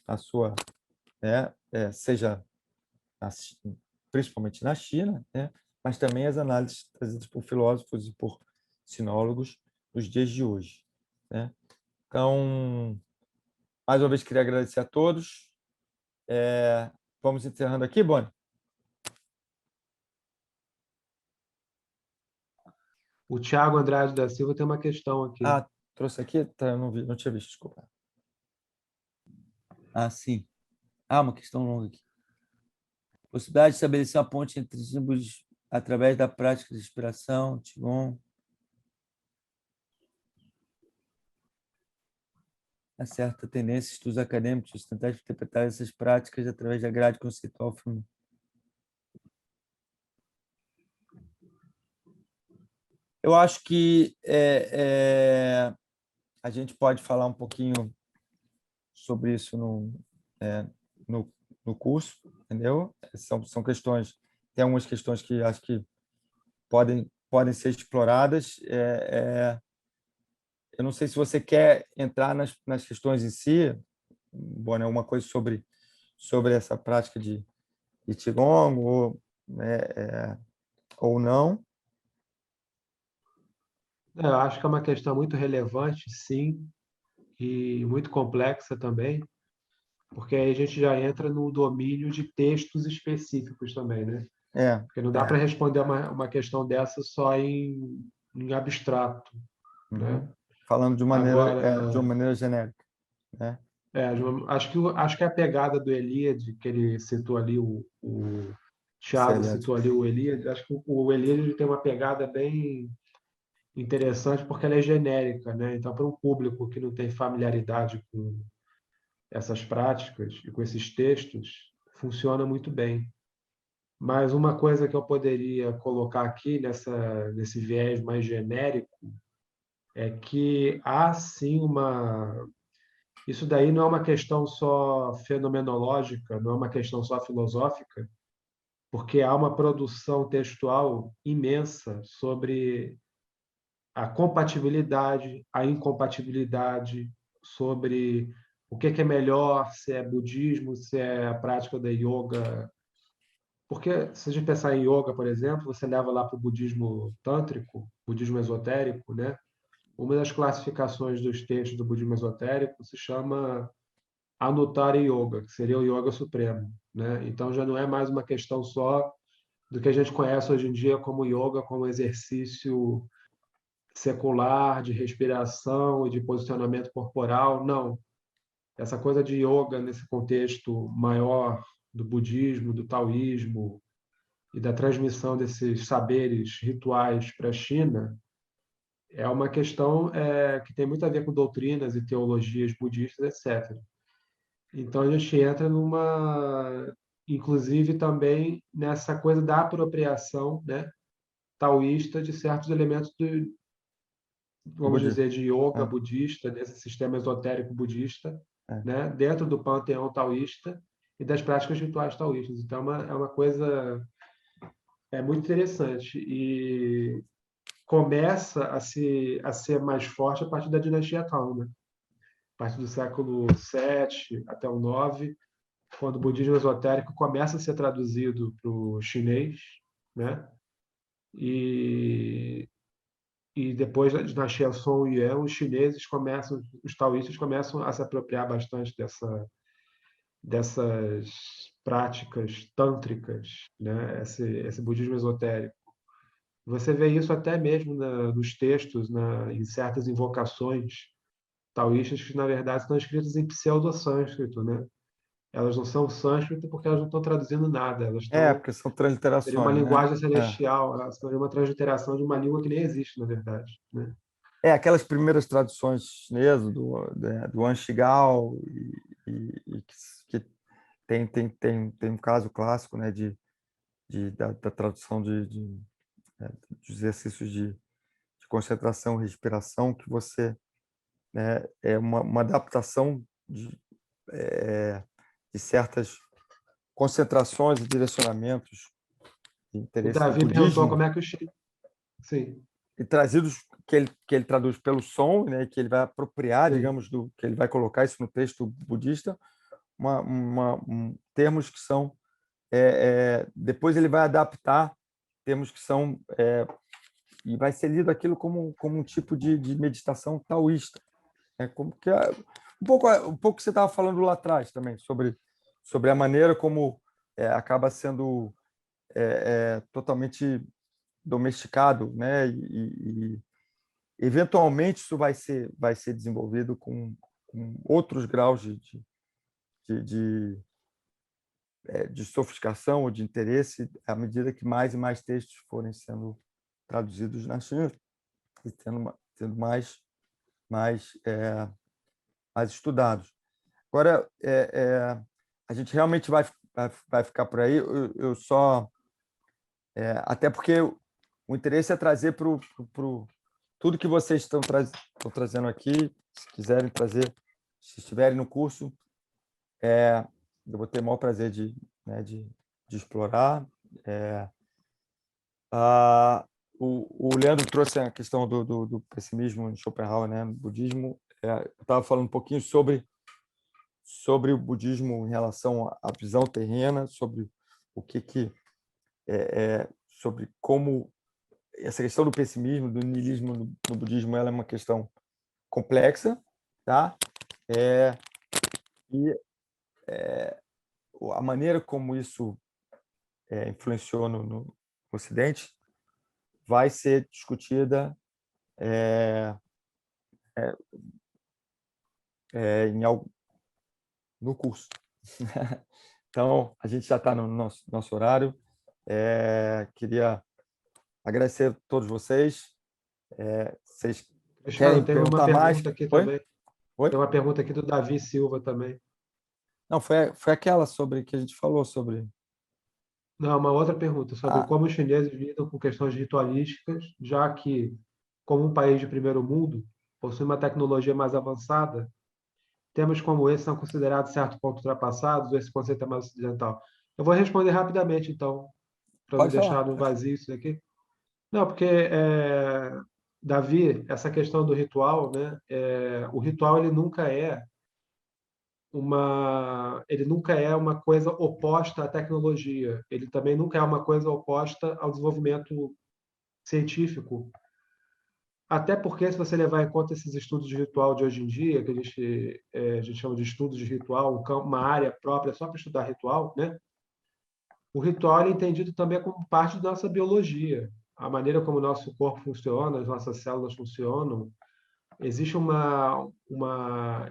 a sua, né, seja principalmente na China, né, mas também as análises trazidas por filósofos e por sinólogos nos dias de hoje, né? Então, mais uma vez, queria agradecer a todos. Vamos encerrando aqui, Boni? O Tiago Andrade da Silva tem uma questão aqui. Trouxe aqui? Tá, eu não vi, não tinha visto, desculpa. Sim. Uma questão longa aqui. Possibilidade de estabelecer uma ponte entre símbolos através da prática de inspiração, Qigong. Há certa tendência estudos acadêmicos tentar interpretar essas práticas através da grade conceitual feminina. Eu acho que a gente pode falar um pouquinho sobre isso no, no curso, entendeu? São questões, tem algumas questões que acho que podem ser exploradas. Eu não sei se você quer entrar nas questões em si, bom, né, alguma coisa sobre essa prática de Qigong ou não. Eu acho que é uma questão muito relevante, sim, e muito complexa também, porque aí a gente já entra no domínio de textos específicos também, né? Porque não dá para responder uma questão dessa só em abstrato, né? Falando de uma Agora, maneira genérica, né? acho que a pegada do Eliade, que ele citou ali, o Thiago Excelente. citou ali o Eliade, acho que o Eliade ele tem uma pegada bem interessante porque ela é genérica, né? Então, para um público que não tem familiaridade com essas práticas e com esses textos, funciona muito bem. Mas uma coisa que eu poderia colocar aqui nesse viés mais genérico é que há sim uma. Isso daí não é uma questão só fenomenológica, não é uma questão só filosófica, porque há uma produção textual imensa sobre a compatibilidade, a incompatibilidade, sobre o que é melhor, se é budismo, se é a prática da yoga. Porque se a gente pensar em yoga, por exemplo, você leva lá para o budismo tântrico, budismo esotérico, né? Uma das classificações dos textos do budismo esotérico se chama Anuttara Yoga, que seria o yoga supremo, né? Então já não é mais uma questão só do que a gente conhece hoje em dia como yoga, como exercício secular de respiração e de posicionamento corporal. Não. Essa coisa de yoga nesse contexto maior do budismo, do taoísmo e da transmissão desses saberes rituais para a China é uma questão que tem muito a ver com doutrinas e teologias budistas, etc. Então a gente entra inclusive também nessa coisa da apropriação, né, taoísta de certos elementos vamos Budismo. dizer, de yoga budista, desse sistema esotérico budista, É. né, dentro do panteão taoísta, e das práticas rituais taoístas. Então, é uma coisa muito interessante. E começa a ser mais forte a partir da dinastia Tang, né? A partir do século VII até o IX, quando o budismo esotérico começa a ser traduzido para o chinês, né? E, e depois da dinastia Song Yuan, os taoístas começam a se apropriar bastante dessas práticas tântricas, né? Esse budismo esotérico. Você vê isso até mesmo nos textos, em certas invocações taoístas que, na verdade, estão escritas em pseudo-sânscrito, né? Elas não são sânscrito porque elas não estão traduzindo nada, elas Porque são seriam uma transliterações, né? linguagem celestial, elas seriam uma transliteração de uma língua que nem existe, na verdade, né? Aquelas primeiras traduções chinesas do Anshigao e que tem um caso clássico, né, da tradução de exercícios de concentração e respiração, que você, né, é uma adaptação de certas concentrações e direcionamentos de O interesse do Davi perguntou budismo como é que o Chico... Sim, e trazidos que ele traduz pelo som, né, que ele vai apropriar, sim. digamos, que ele vai colocar isso no texto budista, termos que são depois ele vai adaptar termos que são e vai ser lido aquilo como um tipo de meditação taoísta, né? Como que um pouco que você estava falando lá atrás também sobre a maneira como acaba sendo totalmente domesticado, né? E eventualmente isso vai ser desenvolvido com outros graus de, de, de sofisticação ou de interesse à medida que mais e mais textos forem sendo traduzidos na China e tendo mais estudados. Agora, a gente realmente vai ficar por aí. Eu só... até porque o interesse é trazer para tudo que vocês estão trazendo aqui, se quiserem trazer, se estiverem no curso, eu vou ter o maior prazer né, de explorar. O Leandro trouxe a questão do pessimismo em Schopenhauer, né, no budismo. Eu estava falando um pouquinho sobre o budismo em relação à visão terrena, sobre o sobre como essa questão do pessimismo, do niilismo no budismo, ela é uma questão complexa, tá? E a maneira como isso influenciou no Ocidente vai ser discutida em algo no curso. Então, a gente já está no nosso horário. Queria agradecer a todos vocês. Vocês Cristiano, querem tem uma perguntar mais? pergunta aqui Oi? também. Oi? Tem uma pergunta aqui do Davi Silva também. Não, foi aquela sobre que a gente falou sobre... Não, uma outra pergunta sobre Ah, como os chineses lidam com questões ritualísticas, já que, como um país de primeiro mundo, possui uma tecnologia mais avançada, temas como esse são considerados, certo ponto, ultrapassados, ou esse conceito é mais ocidental? Eu vou responder rapidamente, então, para não pode falar. deixar no vazio isso aqui. Não, porque, Davi, essa questão do ritual, né? O ritual ele nunca é uma coisa oposta à tecnologia. Ele também nunca é uma coisa oposta ao desenvolvimento científico. Até porque, se você levar em conta esses estudos de ritual de hoje em dia, que a gente chama de estudos de ritual, uma área própria só para estudar ritual, né? O ritual é entendido também como parte da nossa biologia. A maneira como o nosso corpo funciona, as nossas células funcionam, existe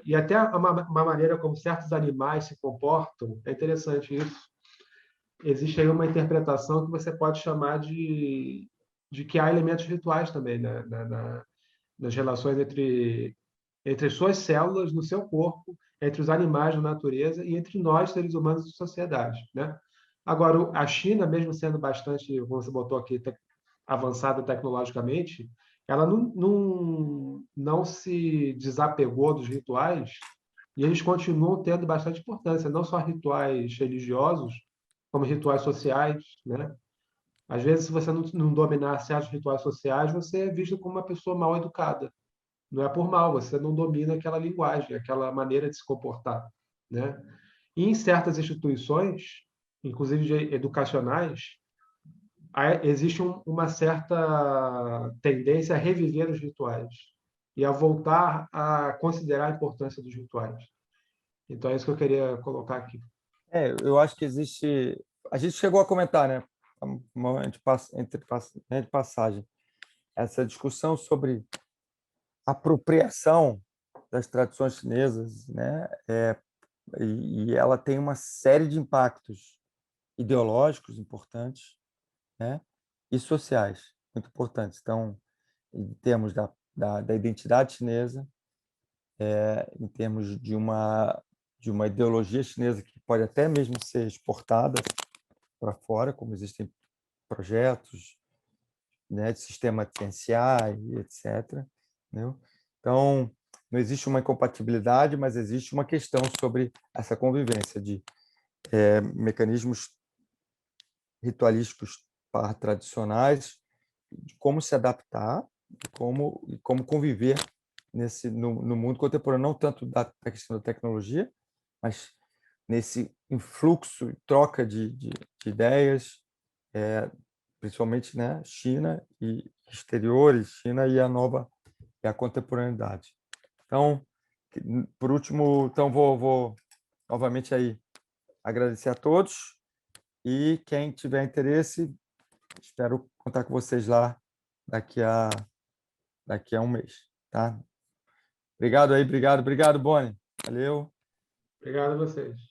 e até uma maneira como certos animais se comportam, é interessante isso. Existe aí uma interpretação que você pode chamar de que há elementos rituais também, né? Nas relações entre as suas células no seu corpo, entre os animais na natureza e entre nós, seres humanos e sociedade, né? Agora, a China, mesmo sendo bastante, como você botou aqui, avançada tecnologicamente, ela não se desapegou dos rituais e eles continuam tendo bastante importância, não só rituais religiosos, como rituais sociais, né? Às vezes, se você não dominar certos rituais sociais, você é visto como uma pessoa mal educada. Não é por mal, você não domina aquela linguagem, aquela maneira de se comportar, né? E em certas instituições, inclusive educacionais, existe uma certa tendência a reviver os rituais e a voltar a considerar a importância dos rituais. Então, é isso que eu queria colocar aqui. Eu acho que existe. A gente chegou a comentar, né? Entre passagem, essa discussão sobre apropriação das tradições chinesas, né? E ela tem uma série de impactos ideológicos importantes, né? E sociais muito importantes. Então, em termos da identidade chinesa, em termos de uma ideologia chinesa que pode até mesmo ser exportada para fora, como existem projetos, né, de sistemas TNCA e etc. Né? Então, não existe uma incompatibilidade, mas existe uma questão sobre essa convivência de mecanismos ritualísticos tradicionais, de como se adaptar e como conviver no mundo contemporâneo, não tanto da questão da tecnologia, mas nesse influxo, troca de ideias, principalmente, né, China e exteriores, China e a contemporaneidade. Então, por último, então vou novamente aí agradecer a todos e quem tiver interesse, espero contar com vocês lá daqui a um mês, tá? Obrigado aí, obrigado, Boni. Valeu. Obrigado a vocês.